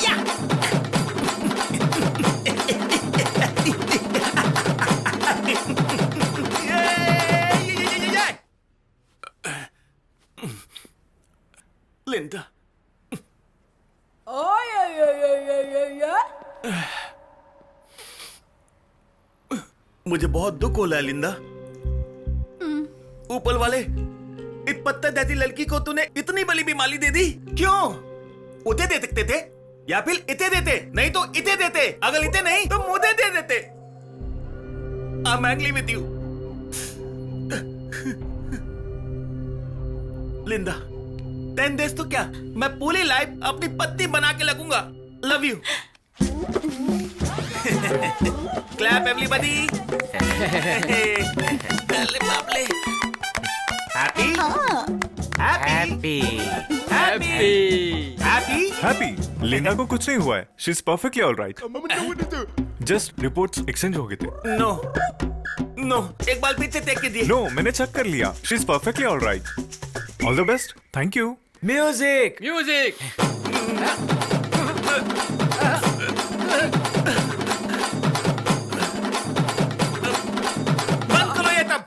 या! लिंडा, मुझे बहुत दुख हो रहा है लिंडा। ऊपर वाले इस पत्थर जैसी लड़की को तूने इतनी बड़ी बीमारी दे दी, क्यों? उसे दे सकते थे या फिर इसे देते, नहीं तो इसे देते। अगर इसे नहीं तो मुझे दे देते। I'm angry with you. Linda 10 days तो क्या, मैं पूरी लाइफ अपनी पत्नी बना के लगूंगा। Love you. Clap everybody. अरे बाप रे। Happy happy happy happy happy. Linda को कुछ नहीं हुआ है। She is perfectly alright. Just reports exchange हो गए थे। नो नो, एक बार पीछे देख के दिए। नो, मैंने चेक कर लिया। She is perfectly alright. All the best. Thank you. Music music. बंद करो ये तब।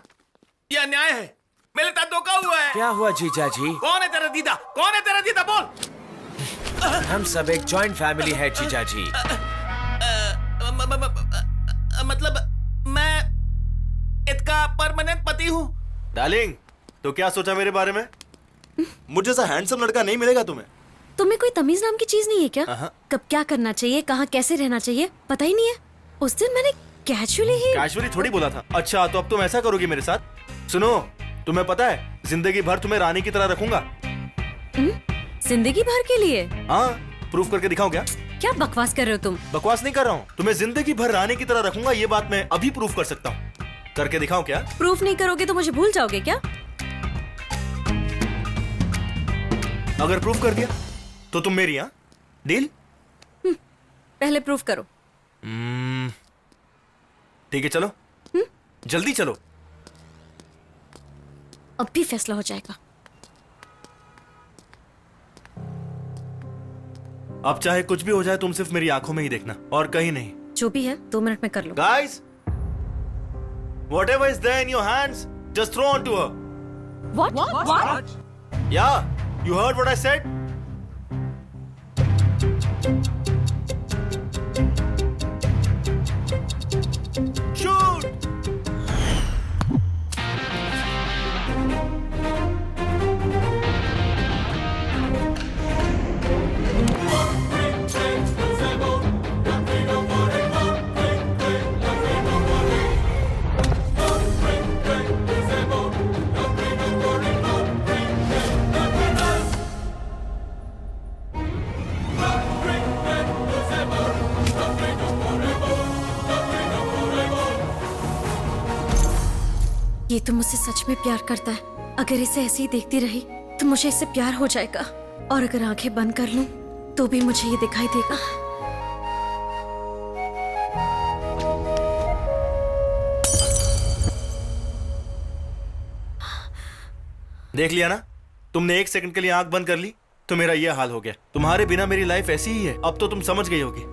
यह अन्याय है, मेरे साथ धोखा हुआ है। क्या हुआ जीजा जी? कौन है तेरा दीदा? कौन है तेरा दीदा? बोल। हम सब एक जॉइंट फैमिली है जीजा जी। मतलब मैं इसका परमानेंट पति हूँ। डार्लिंग, तो क्या सोचा मेरे बारे में? मुझे जैसा हैंडसम लड़का नहीं मिलेगा तुम्हें। तुम्हें कोई तमीज नाम की चीज नहीं है क्या? कब क्या करना चाहिए, कहाँ कैसे रहना चाहिए, पता ही नहीं है। उस दिन मैंने कैजुअली थोड़ी बोला था। अच्छा, तो अब तुम ऐसा करोगी मेरे साथ? सुनो, तुम्हें पता है जिंदगी भर तुम्हें रानी की तरह रखूंगा। जिंदगी भर के लिए? हाँ, प्रूफ करके दिखाऊं क्या? क्या बकवास कर रहे हो तुम? बकवास नहीं कर रहा हूँ, तुम्हें जिंदगी भर रानी की तरह रखूंगा। ये बात मैं अभी प्रूफ कर सकता हूँ। करके दिखाऊं क्या? प्रूफ नहीं करोगे तो मुझे भूल जाओगे क्या? अगर प्रूफ कर दिया तो तुम मेरी, हाँ? डील? पहले प्रूफ करो। ठीक है, चलो। जल्दी चलो। अब भी फैसला हो जाएगा। अब चाहे कुछ भी हो जाए, तुम सिर्फ मेरी आंखों में ही देखना और कहीं नहीं। जो भी है 2 मिनट में कर लो। Guys, whatever is there in your hands, just throw onto her. What? Yeah, you heard what I said? Shoot! ये तो मुझसे सच में प्यार करता है। अगर इसे ऐसे ही देखती रही तो मुझे इससे प्यार हो जाएगा, और अगर आंखें बंद कर लूं तो भी मुझे ये दिखाई देगा। देख लिया ना, तुमने 1 सेकंड के लिए आंख बंद कर ली तो मेरा ये हाल हो गया। तुम्हारे बिना मेरी लाइफ ऐसी ही है। अब तो तुम समझ गई होगी।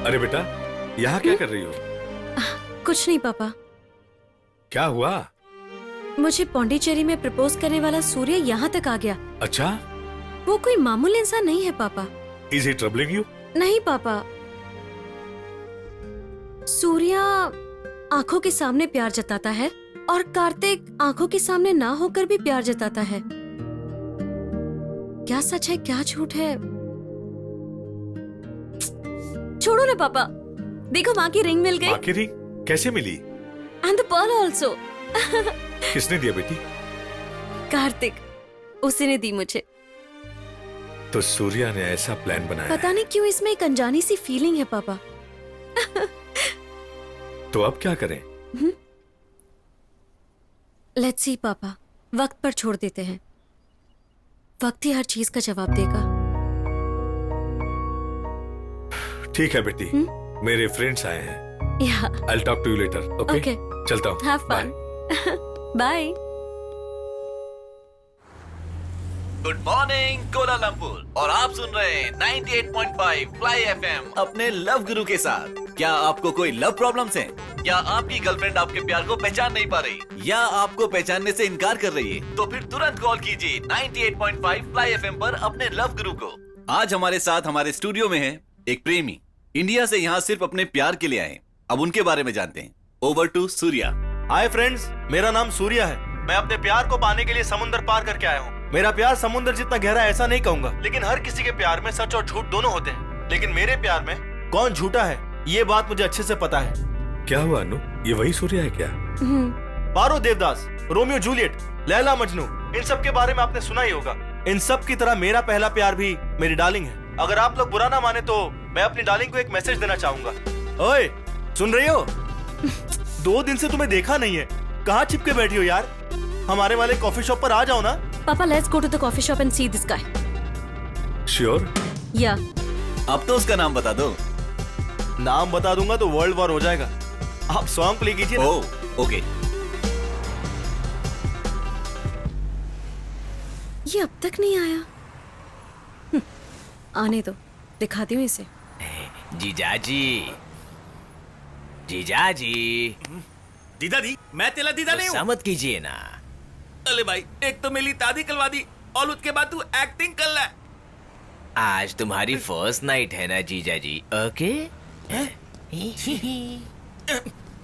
अरे बेटा, यहाँ क्या कर रही हो? कुछ नहीं पापा। क्या हुआ? मुझे पौंडीचेरी में प्रपोज करने वाला सूर्य यहाँ तक आ गया। अच्छा, वो कोई मामूली इंसान नहीं है पापा। Is he troubling you? नहीं पापा, सूर्या आंखों के सामने प्यार जताता है और कार्तिक आंखों के सामने ना होकर भी प्यार जताता है। क्या सच है क्या झूठ है, छोड़ो ना पापा। देखो माँ की रिंग मिल गई। माँ की रिंग कैसे मिली? And the pearl also. किसने दिया बेटी? कार्तिक, उसी ने दी मुझे। तो सूर्या ने ऐसा प्लान बनाया। पता नहीं क्यों इसमें एक अनजानी सी फीलिंग है पापा। तो अब क्या करें? लेट्स सी पापा, वक्त पर छोड़ देते हैं। वक्त ही हर चीज का जवाब देगा। ठीक है बेटी, मेरे फ्रेंड्स आए हैं। I'll talk to you later. Okay? चलता हूँ। Have fun. Bye. Good morning Kuala Lumpur, और आप सुन रहे हैं 98.5 फ्लाई एफएम अपने लव गुरु के साथ। क्या आपको कोई लव प्रॉब्लम्स हैं? या आपकी गर्लफ्रेंड आपके प्यार को पहचान नहीं पा रही, या आपको पहचानने से इनकार कर रही है? तो फिर तुरंत कॉल कीजिए 98.5 फ्लाई एफएम पर अपने लव गुरु को। आज हमारे साथ हमारे स्टूडियो में है एक प्रेमी, इंडिया से यहाँ सिर्फ अपने प्यार के लिए आए। अब उनके बारे में जानते हैं। Over to Surya. Hi friends, मेरा नाम सूर्या है। मैं अपने प्यार को पाने के लिए समुंदर पार करके आया हूँ। मेरा प्यार समुद्र जितना गहरा है ऐसा नहीं कहूंगा, लेकिन हर किसी के प्यार में सच और झूठ दोनों होते हैं, लेकिन मेरे प्यार में कौन झूठा है ये बात मुझे अच्छे से पता है। क्या हुआ अनु, ये वही सूर्या है क्या? पारो देवदास, रोमियो जूलियट, लैला मजनू, इन सब के बारे में आपने सुना ही होगा। इन सब की तरह मेरा पहला प्यार भी मेरी डार्लिंग है। अगर आप लोग बुरा ना माने तो मैं अपनी डार्लिंग को एक मैसेज देना चाहूंगा। ओए, सुन रही हो? 2 दिन से तुम्हें देखा नहीं है, कहाँ चिपके बैठी हो यार? हमारे वाले कॉफी शॉप पर आ जाओ ना। पापा, let's go to the coffee shop and see this guy. Sure? Yeah अब तो उसका नाम बता दो। नाम बता दूंगा तो वर्ल्ड वॉर हो जाएगा। आप सॉन्ग प्ले कीजिए ना। ओके। ये अब तक नहीं आया। आने दो, दिखाती हूँ इसे। जीजाजी, जीजाजी। दीदा दी, मैं तेरा दीदा नहीं हूँ। गुस्सा मत कीजिए ना। अरे भाई, एक तो मेरी दादी कलवा दी और उसके बाद तू एक्टिंग कर रहा है। आज तुम्हारी फर्स्ट नाइट है ना जीजाजी? ओके?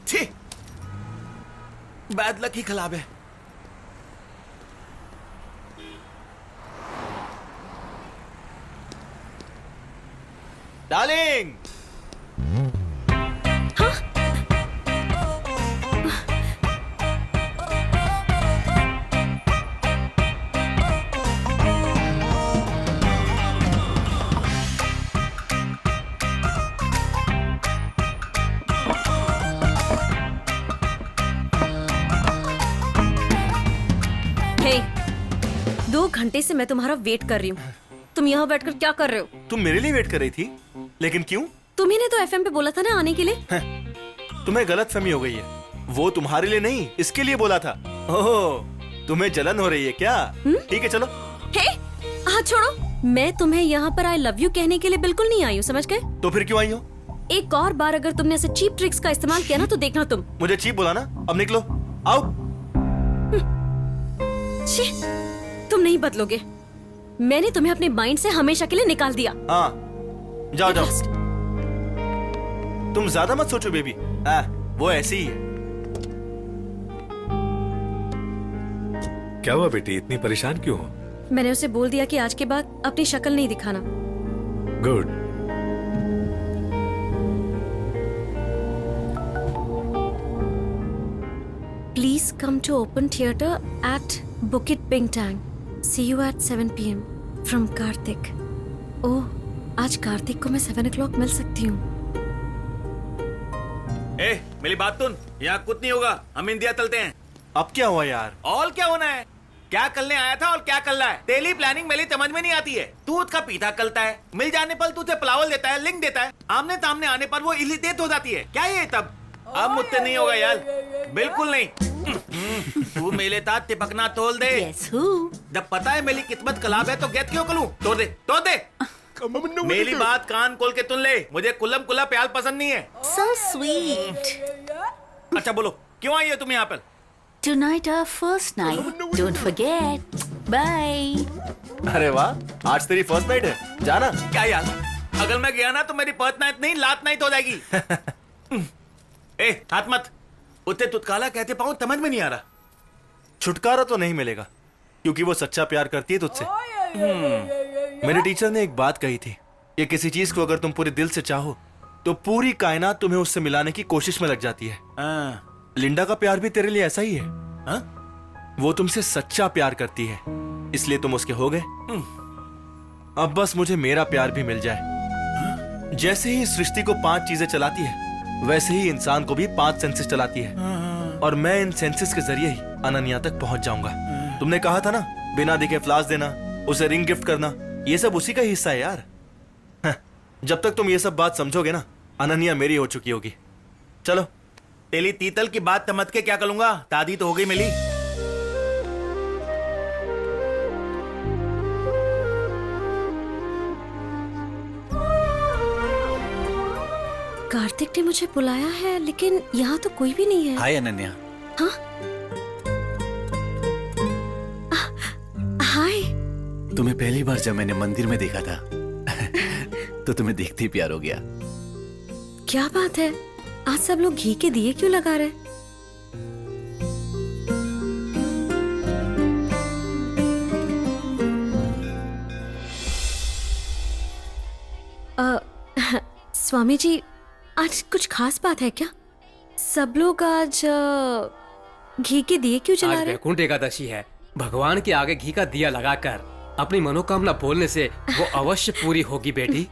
छी, बैड लक ही खराब है। डार्लिंग, हे, 2 घंटे से मैं तुम्हारा वेट कर रही हूँ। तुम यहाँ बैठकर क्या कर रहे हो? तुम मेरे लिए वेट कर रही थी, लेकिन क्यों? तुम्ही ने तो एफएम पे बोला था ना आने के लिए। तुम्हें गलतफहमी हो गई है। वो तुम्हारे लिए नहीं, इसके लिए बोला था। ओह, तुम्हें जलन हो रही है क्या? ठीक है, चलो। हे, हाथ छोड़ो। मैं तुम्हें यहाँ पर आई लव यू कहने के लिए बिल्कुल नहीं आई हूँ, समझ गए? तो फिर क्यों आई हो? एक और बार अगर तुमने ऐसे चीप ट्रिक्स का इस्तेमाल किया ना तो देखना तुम। मुझे चीप बोला ना, अब निकलो, आओ। छी, तुम नहीं बदलोगे। मैंने तुम्हें अपने माइंड से हमेशा के लिए निकाल दिया। हाँ, जाओ जाओ। तुम ज्यादा मत सोचो बेबी, वो ऐसी ही है। क्या हुआ बेटी, इतनी परेशान क्यों हो? मैंने उसे बोल दिया कि आज के बाद अपनी शक्ल नहीं दिखाना। Good. Please come to Open Theatre at Bukit Bintang. See you at 7 p.m. from Karthik. ओह, आज कार्तिक को मैं 7 o'clock मिल सकती हूँ। ए, मेरी बात सुन, यहाँ कुछ नहीं होगा, हम इंडिया चलते हैं। अब क्या हुआ यार? और क्या होना है? क्या करने आया था और क्या कर रहा है? तेरी प्लानिंग मेरी समझ में नहीं आती है। तू उसका पीछा करता है, मिल जाने पर तुझे प्लावल देता है, लिंक देता है, आमने सामने आने पर वो इरिटेट हो जाती है। क्या ये तब? अब मुझसे नहीं होगा यार, बिल्कुल नहीं। तू मेरे साथ टिपकना तोल दे। जब पता है मेरी किस्मत खराब है तो गेट क्यों करूं? तोड़ दे, तोड़ दे। मेरी बात कान खोल के सुन ले, मुझे कुल्लम कुल्ला प्याल पसंद नहीं है। So sweet. अच्छा बोलो, क्यों आई हो तुम यहाँ पर? Tonight our first night. Don't forget. Bye. अरे वाह, आज तेरी फर्स्ट नाइट है, जाना। क्या यार, अगर मैं गया ना तो मेरी फर्स्ट नाइट नहीं लात नाइट हो जाएगी। ए, हाथ मत। उते तुतकाला कहते पाऊं, समझ में नहीं आ रहा। छुटकारा तो नहीं मिलेगा, क्योंकि वो सच्चा प्यार करती है तुझसे। मेरे टीचर ने एक बात कही थी कि किसी चीज को अगर तुम पूरे दिल से चाहो तो पूरी कायनात तुम्हें उससे मिलाने की कोशिश में लग जाती है। लिंडा का प्यार भी तेरे लिए ऐसा ही है। वो तुमसे सच्चा प्यार करती है, इसलिए तुम उसके हो गए। अब बस मुझे मेरा प्यार भी मिल जाए। जैसे ही सृष्टि को 5 चीजें चलाती है, वैसे ही इंसान को भी 5 सेंसेस चलाती है, और मैं इन सेंसेस के जरिए ही अनन्या तक पहुंच जाऊंगा। तुमने कहा था ना, बिना दिखे फ्लास देना, उसे रिंग गिफ्ट करना, ये सब उसी का ही हिस्सा है यार। जब तक तुम ये सब बात समझोगे ना, अनन्या मेरी हो चुकी होगी। चलो। तेली तीतल की बात समझ के क्या करूंगा, दादी तो हो गई मिली। कार्तिक ने मुझे बुलाया है, लेकिन यहाँ तो कोई भी नहीं है। हाय अनन्या। हाँ? हाय। तुम्हें पहली बार जब मैंने मंदिर में देखा था तो तुम्हें देखते ही प्यार हो गया। क्या बात है, आज सब लोग घी के दिए क्यों लगा रहे? स्वामी जी, आज कुछ खास बात है क्या? सब लोग आज घी के दिए क्यों जला आज रहे? वैकुंठ एकादशी है। भगवान के आगे घी का दिया लगाकर अपनी मनोकामना बोलने से वो अवश्य पूरी होगी बेटी।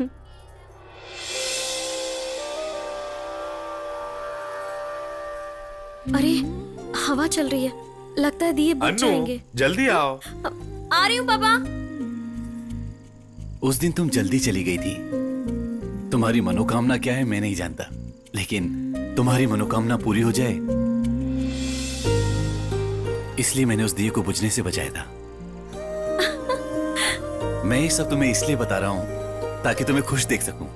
अरे हवा चल रही है, लगता है दिए बुझ जाएंगे। जल्दी आओ। आ रही हूँ पापा। उस दिन तुम जल्दी चली गई थी। तुम्हारी मनोकामना क्या है मैं नहीं जानता, लेकिन तुम्हारी मनोकामना पूरी हो जाए इसलिए मैंने उस दिए को बुझने से बचाया था। मैं ये सब तुम्हें इसलिए बता रहा हूं ताकि तुम्हें खुश देख सकूं।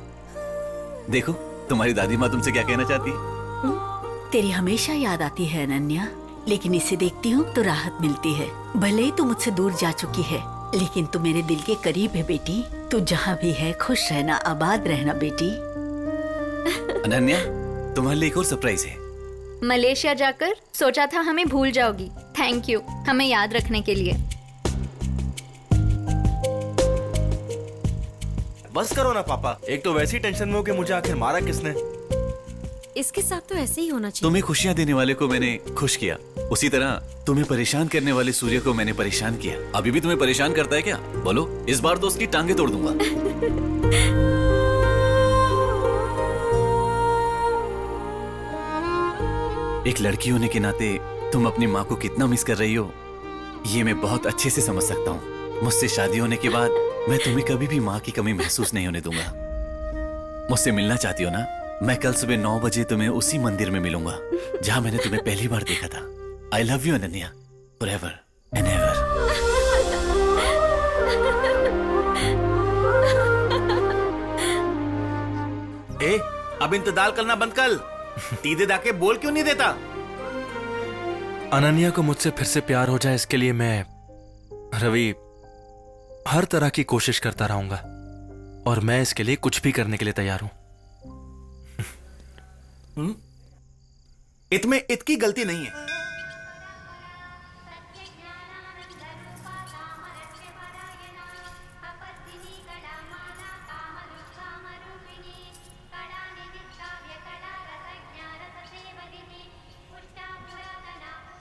देखो तुम्हारी दादी माँ तुमसे क्या कहना चाहती है। तेरी हमेशा याद आती है अनन्या, लेकिन इसे देखती हूँ तो राहत मिलती है। भले ही तू मुझसे दूर जा चुकी है, लेकिन तू मेरे दिल के करीब है बेटी। तू जहाँ भी है खुश रहना, आबाद रहना बेटी। अनन्या, तुम्हारे लिए एक और सरप्राइज है। मलेशिया जाकर सोचा था हमें भूल जाओगी। थैंक यू हमें याद रखने के लिए। बस करो ना पापा, एक तो वैसी टेंशन में हो कि मुझे आखिर मारा किसने। इसके साथ तो ऐसे ही होना चाहिए। तुम्हें खुशियां देने वाले को मैंने खुश किया, उसी तरह तुम्हें परेशान करने वाले सूर्य को मैंने परेशान किया। अभी भी तुम्हें परेशान करता है क्या? बोलो, इस बार तो उसकी टांगे तोड़ दूंगा। एक लड़की होने के नाते तुम अपनी माँ को कितना मिस कर रही हो, ये मैं बहुत अच्छे से समझ सकता हूँ। मुझसे शादी होने के बाद मैं तुम्हें कभी भी माँ की कमी महसूस नहीं होने दूंगा। मुझसे मिलना चाहती हो ना? मैं कल सुबह 9 बजे तुम्हें उसी मंदिर में मिलूंगा जहां मैंने तुम्हें पहली बार देखा था। I love you Ananya, forever and ever. Hey, अब इंतजार करना बंद कर। सीधे जाके बोल क्यों नहीं देता? अनन्या को मुझसे फिर से प्यार हो जाए, इसके लिए मैं रवि हर तरह की कोशिश करता रहूंगा, और मैं इसके लिए कुछ भी करने के लिए तैयार हूं। इसमें इतकी गलती नहीं है।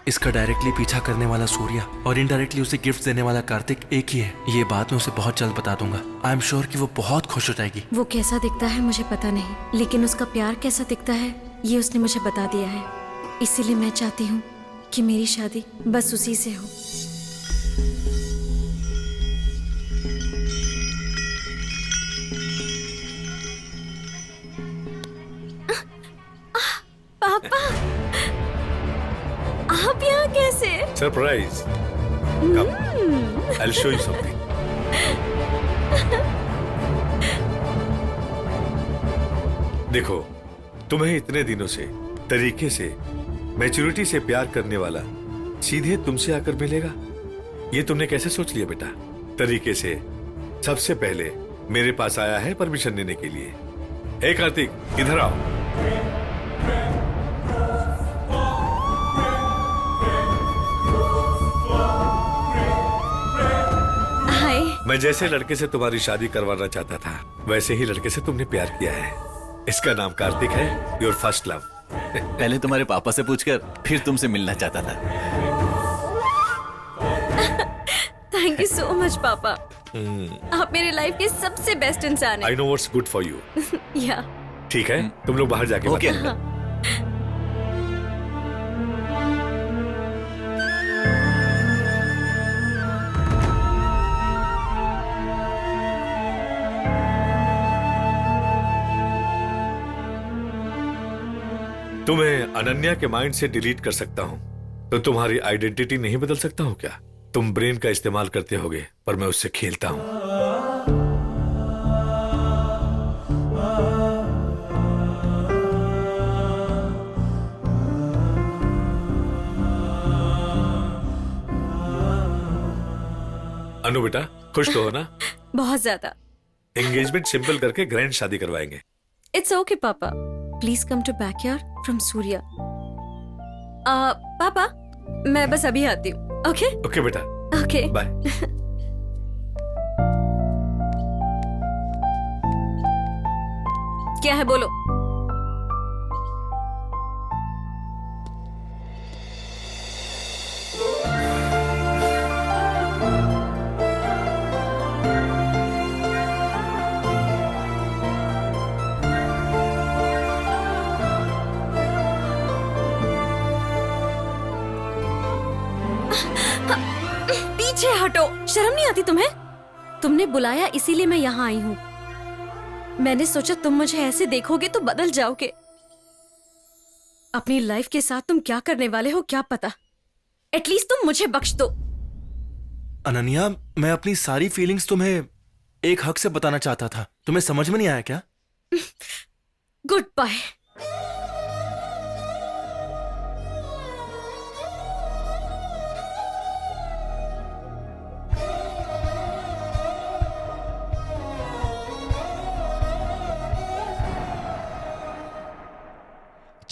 इसका डायरेक्टली पीछा करने वाला सूर्या और इनडायरेक्टली उसे गिफ्ट देने वाला कार्तिक एक ही है। ये बात मैं उसे बहुत जल्द बता दूंगा। आई एम श्योर कि वो बहुत खुश हो जाएगी। वो कैसा दिखता है मुझे पता नहीं, लेकिन उसका प्यार कैसा दिखता है ये उसने मुझे बता दिया है। इसीलिए मैं चाहती हूँ कि मेरी शादी बस उसी से हो। पापा, आप यहाँ कैसे? Surprise. Come, I'll show you something. देखो, तुम्हें इतने दिनों से तरीके से मैच्योरिटी से प्यार करने वाला सीधे तुमसे आकर मिलेगा, ये तुमने कैसे सोच लिया बेटा? तरीके से सबसे पहले मेरे पास आया है परमिशन लेने के लिए। हे कार्तिक, इधर आओ। मैं जैसे लड़के से तुम्हारी शादी करवाना चाहता था, वैसे ही लड़के से तुमने प्यार किया है। इसका नाम कार्तिक है, योर फर्स्ट लव। पहले तुम्हारे पापा से पूछकर फिर तुमसे मिलना चाहता था। थैंक यू सो मच पापा। आप मेरे लाइफ के सबसे बेस्ट इंसान हैं। I know what's good for you. या ठीक है, तुम लोग बाहर जाके ओके। तुम्हें अनन्या के माइंड से डिलीट कर सकता हूं, तो तुम्हारी आइडेंटिटी नहीं बदल सकता हूं क्या? तुम ब्रेन का इस्तेमाल करते होगे, पर मैं उससे खेलता हूं। अनु बेटा, खुश तो हो ना? बहुत ज्यादा। एंगेजमेंट सिंपल करके ग्रैंड शादी करवाएंगे। इट्स ओके पापा, please come to backyard from Surya. पापा, मैं बस अभी आती हूँ। ओके ओके बेटा, ओके बाय। क्या है बोलो। पीछे हटो, शर्म नहीं आती तुम्हें? तुमने बुलाया इसीलिए मैं यहाँ आई हूँ। मैंने सोचा तुम मुझे ऐसे देखोगे तो बदल जाओगे। अपनी लाइफ के साथ तुम क्या करने वाले हो क्या पता। एटलीस्ट तुम मुझे बख्श दो। अनन्या, मैं अपनी सारी फीलिंग्स तुम्हें एक हक से बताना चाहता था, तुम्हें समझ में नहीं आया क्या? Goodbye.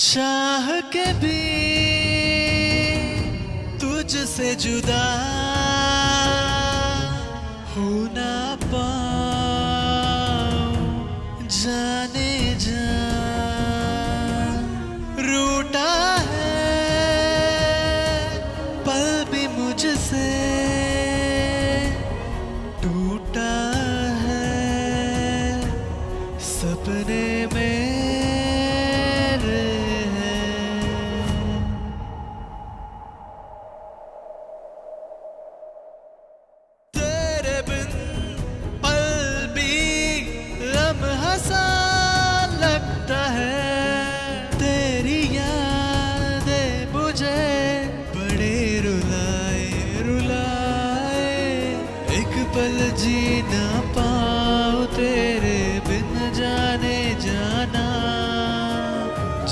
चाह के भी तुझसे जुदा हो ना पाऊं, जाने जा रूठा है पल भी मुझसे, टूटा है सपने में जी ना पाऊं तेरे बिन जाने जाना,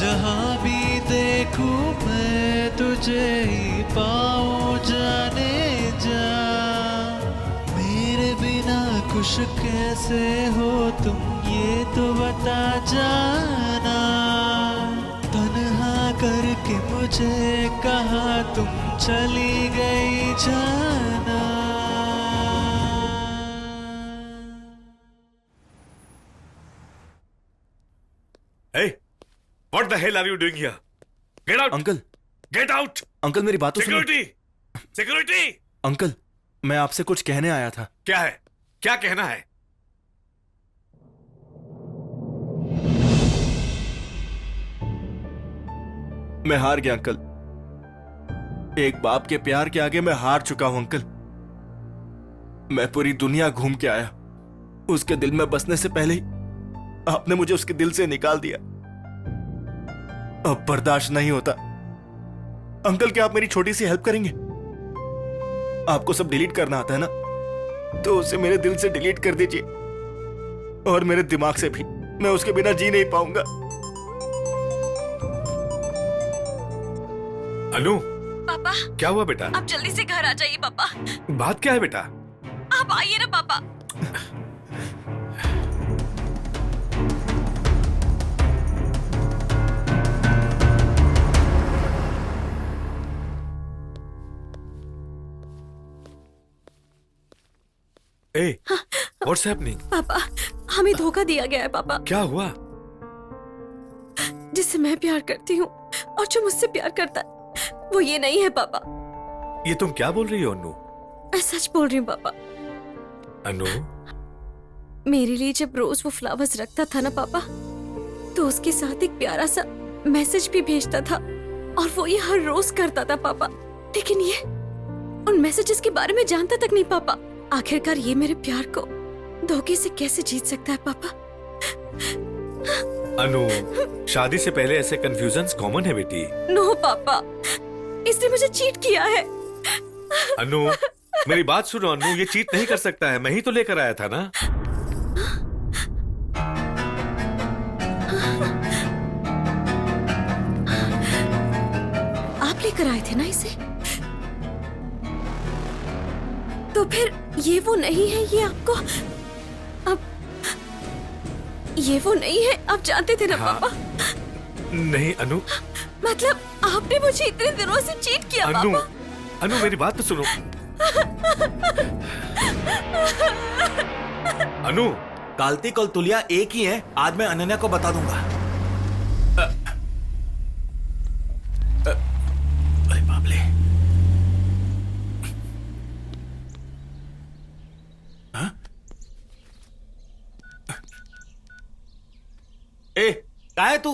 जहां भी देखूं मैं तुझे ही पाऊं जाने जा। मेरे बिना खुश कैसे हो तुम ये तो बता जाना, तन्हा करके मुझे कहा तुम चली गई जाना। Hey, what the hell are you doing here? Get out! Uncle, Get out! Uncle मेरी बात तो सुनो। Security! Security! अंकल, मैं आपसे कुछ कहने आया था। क्या है? क्या कहना है? मैं हार गया अंकल। एक बाप के प्यार के आगे मैं हार चुका हूं अंकल। मैं पूरी दुनिया घूम के आया, उसके दिल में बसने से पहले ही आपने मुझे उसके दिल से निकाल दिया। अब बर्दाश्त नहीं होता। अंकल, क्या आप मेरी छोटी सी हेल्प करेंगे? आपको सब डिलीट करना आता है ना, तो उसे मेरे दिल से डिलीट कर दीजिए, और मेरे दिमाग से भी। मैं उसके बिना जी नहीं पाऊंगा। अनु, पापा। क्या हुआ बेटा? आप जल्दी से घर आ जाइए पापा। बात क्या है बेटा? आप आइए ना पापा। Hey, what's happening? पापा, हमें धोखा दिया गया है पापा। क्या हुआ? जिससे मैं प्यार करती हूँ और जो मुझसे प्यार करता है वो ये नहीं है पापा। ये तुम क्या बोल रही हो अनु? मैं सच बोल रही हूँ पापा। अनु, मेरे लिए जब रोज वो फ्लावर्स रखता था ना पापा, तो उसके साथ एक प्यारा सा मैसेज भी भेजता था, और वो ये हर रोज करता था पापा। लेकिन ये उन मैसेजेस के बारे में जानता तक नहीं पापा। आखिरकार ये मेरे प्यार को धोखे से कैसे जीत सकता है पापा? अनु, शादी से पहले ऐसे कंफ्यूजन्स कॉमन है बेटी। नो पापा, इसने मुझे चीट किया है। अनु, मेरी बात सुनो अनु, ये चीट नहीं कर सकता है, मैं ही तो लेकर आया था ना। आप लेकर आए थे ना इसे? तो फिर ये वो नहीं है, ये आपको अब ये वो नहीं है, आप जानते थे ना पापा? नहीं अनु। मतलब आपने मुझे इतने दिनों से चीट किया अनु, पापा। अनु मेरी बात तो सुनो। अनु, कार्तिक और तुलिया एक ही हैं। आज मैं अनन्या को बता दूंगा। अरे बाप रे। हाँ? ए, कहाँ है तू?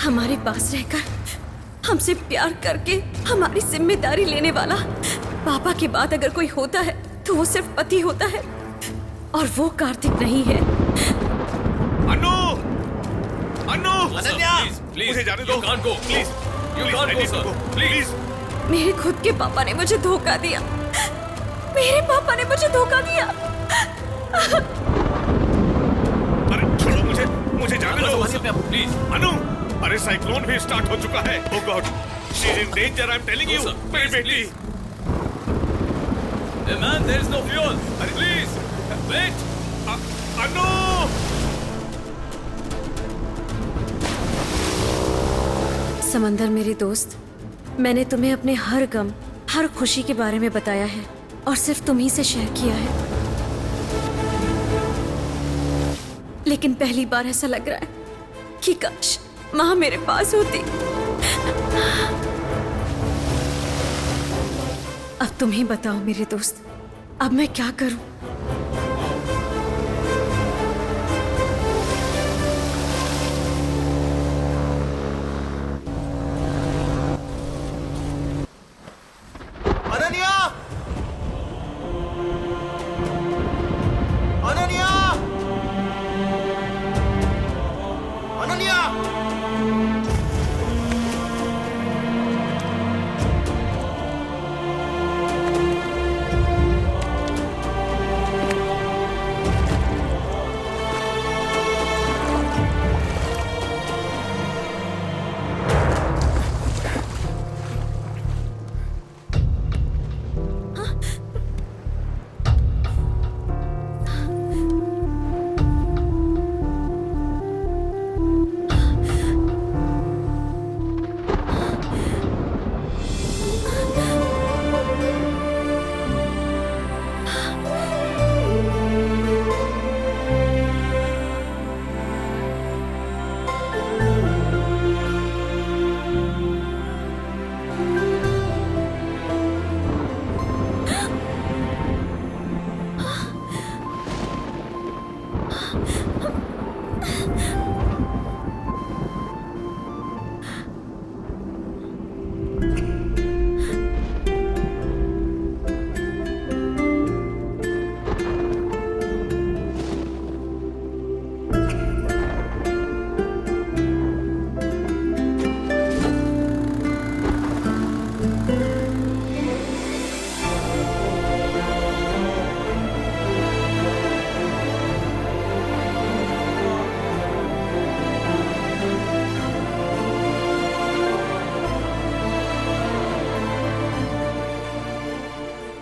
हमारे पास रहकर हमसे प्यार करके हमारी जिम्मेदारी लेने वाला पापा के बाद अगर कोई होता है तो वो सिर्फ पति होता है, और वो कार्तिक नहीं है। अनु! अनु! अनन्या! मुझे जाने दो। कान को प्लीज, यू कान को सर, प्लीज। मेरे खुद के पापा ने मुझे धोखा दिया। मेरे पापा ने मुझे धोखा दिया। अरे छोड़ो मुझे, मुझे जाने दो प्लीज। अनु! अरे साइक्लोन भी स्टार्ट हो चुका है। Oh God, she is in danger, I am telling you. मेरी बेटी। Hey man, there is no fuel. Please, wait. अनु! समंदर मेरे दोस्त, मैंने तुम्हें अपने हर गम, हर खुशी के बारे में बताया है और सिर्फ तुम ही से शेयर किया है। लेकिन पहली बार ऐसा लग रहा है कि काश माँ मेरे पास होती। अब तुम ही बताओ मेरे दोस्त, अब मैं क्या करूं? अनन्या! अनन्या! अनन्या!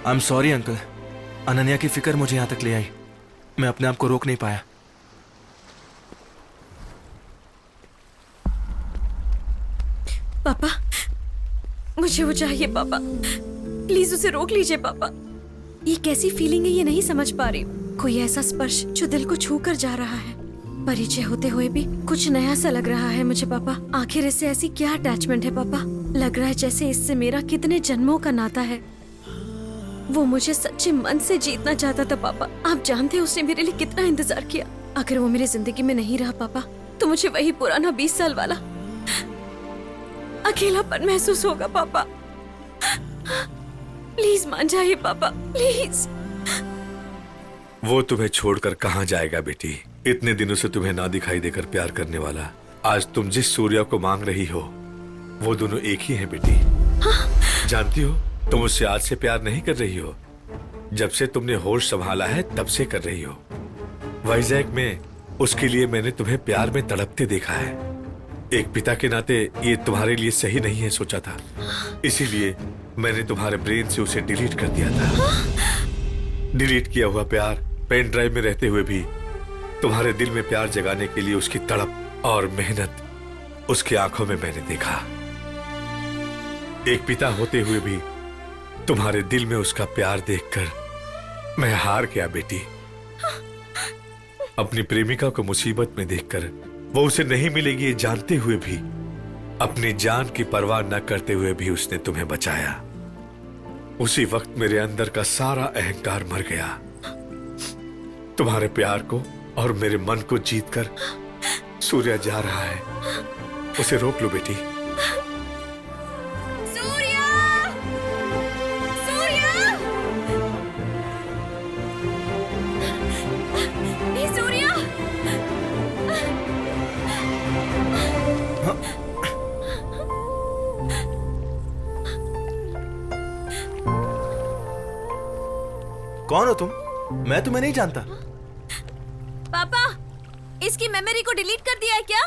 आई एम सॉरी अंकल, अनन्या की फिक्र मुझे यहां तक ले आई। मैं अपने आप को रोक नहीं पाया। पापा, मुझे वो चाहिए पापा। प्लीज उसे रोक लीजिए पापा। ये कैसी फीलिंग है ये नहीं समझ पा रही हूँ। कोई ऐसा स्पर्श जो दिल को छू कर जा रहा है। परिचय होते हुए भी कुछ नया सा लग रहा है मुझे पापा। आखिर इससे ऐसी क्या अटैचमेंट है पापा? लग रहा है जैसे इससे मेरा कितने जन्मों का नाता है। वो मुझे सच्चे मन से जीतना चाहता था पापा। आप जानते हैं उसने मेरे लिए कितना इंतजार किया। अगर वो मेरी जिंदगी में नहीं रहा पापा तो मुझे वही पुराना 20 साल वाला अकेलापन महसूस होगा पापा। प्लीज मान जाइए पापा, प्लीज। वो तुम्हें छोड़कर कहाँ जाएगा बेटी? इतने दिनों से तुम्हें ना दिखाई देकर प्यार करने वाला, आज तुम जिस सूर्या को मांग रही हो वो दोनों एक ही हैं बेटी। हाँ? जानती हो तुम उससे आज से प्यार नहीं कर रही हो, जब से तुमने होश संभाला है तब से कर रही हो। वाइजैक में उसके लिए मैंने तुम्हें प्यार में तड़पते देखा है। एक पिता के नाते ये तुम्हारे लिए सही नहीं है सोचा था, इसीलिए मैंने तुम्हारे ब्रेन से उसे डिलीट कर दिया था। डिलीट किया हुआ प्यार पेन ड्राइव में रहते हुए भी तुम्हारे दिल में प्यार जगाने के लिए उसकी तड़प और मेहनत उसकी आंखों में मैंने देखा। एक पिता होते हुए भी तुम्हारे दिल में उसका प्यार देखकर मैं हार गया बेटी। अपनी प्रेमिका को मुसीबत में देखकर वो उसे नहीं मिलेगी ये जानते हुए भी, अपनी जान की परवाह न करते हुए भी उसने तुम्हें बचाया। उसी वक्त मेरे अंदर का सारा अहंकार मर गया। तुम्हारे प्यार को और मेरे मन को जीतकर सूर्या जा रहा है, उसे रोक लो बेटी। सूर्या! सूर्या! ए, सूर्या! कौन हो तुम? मैं तुम्हें नहीं जानता। पापा, इसकी मेमोरी को डिलीट कर दिया है क्या?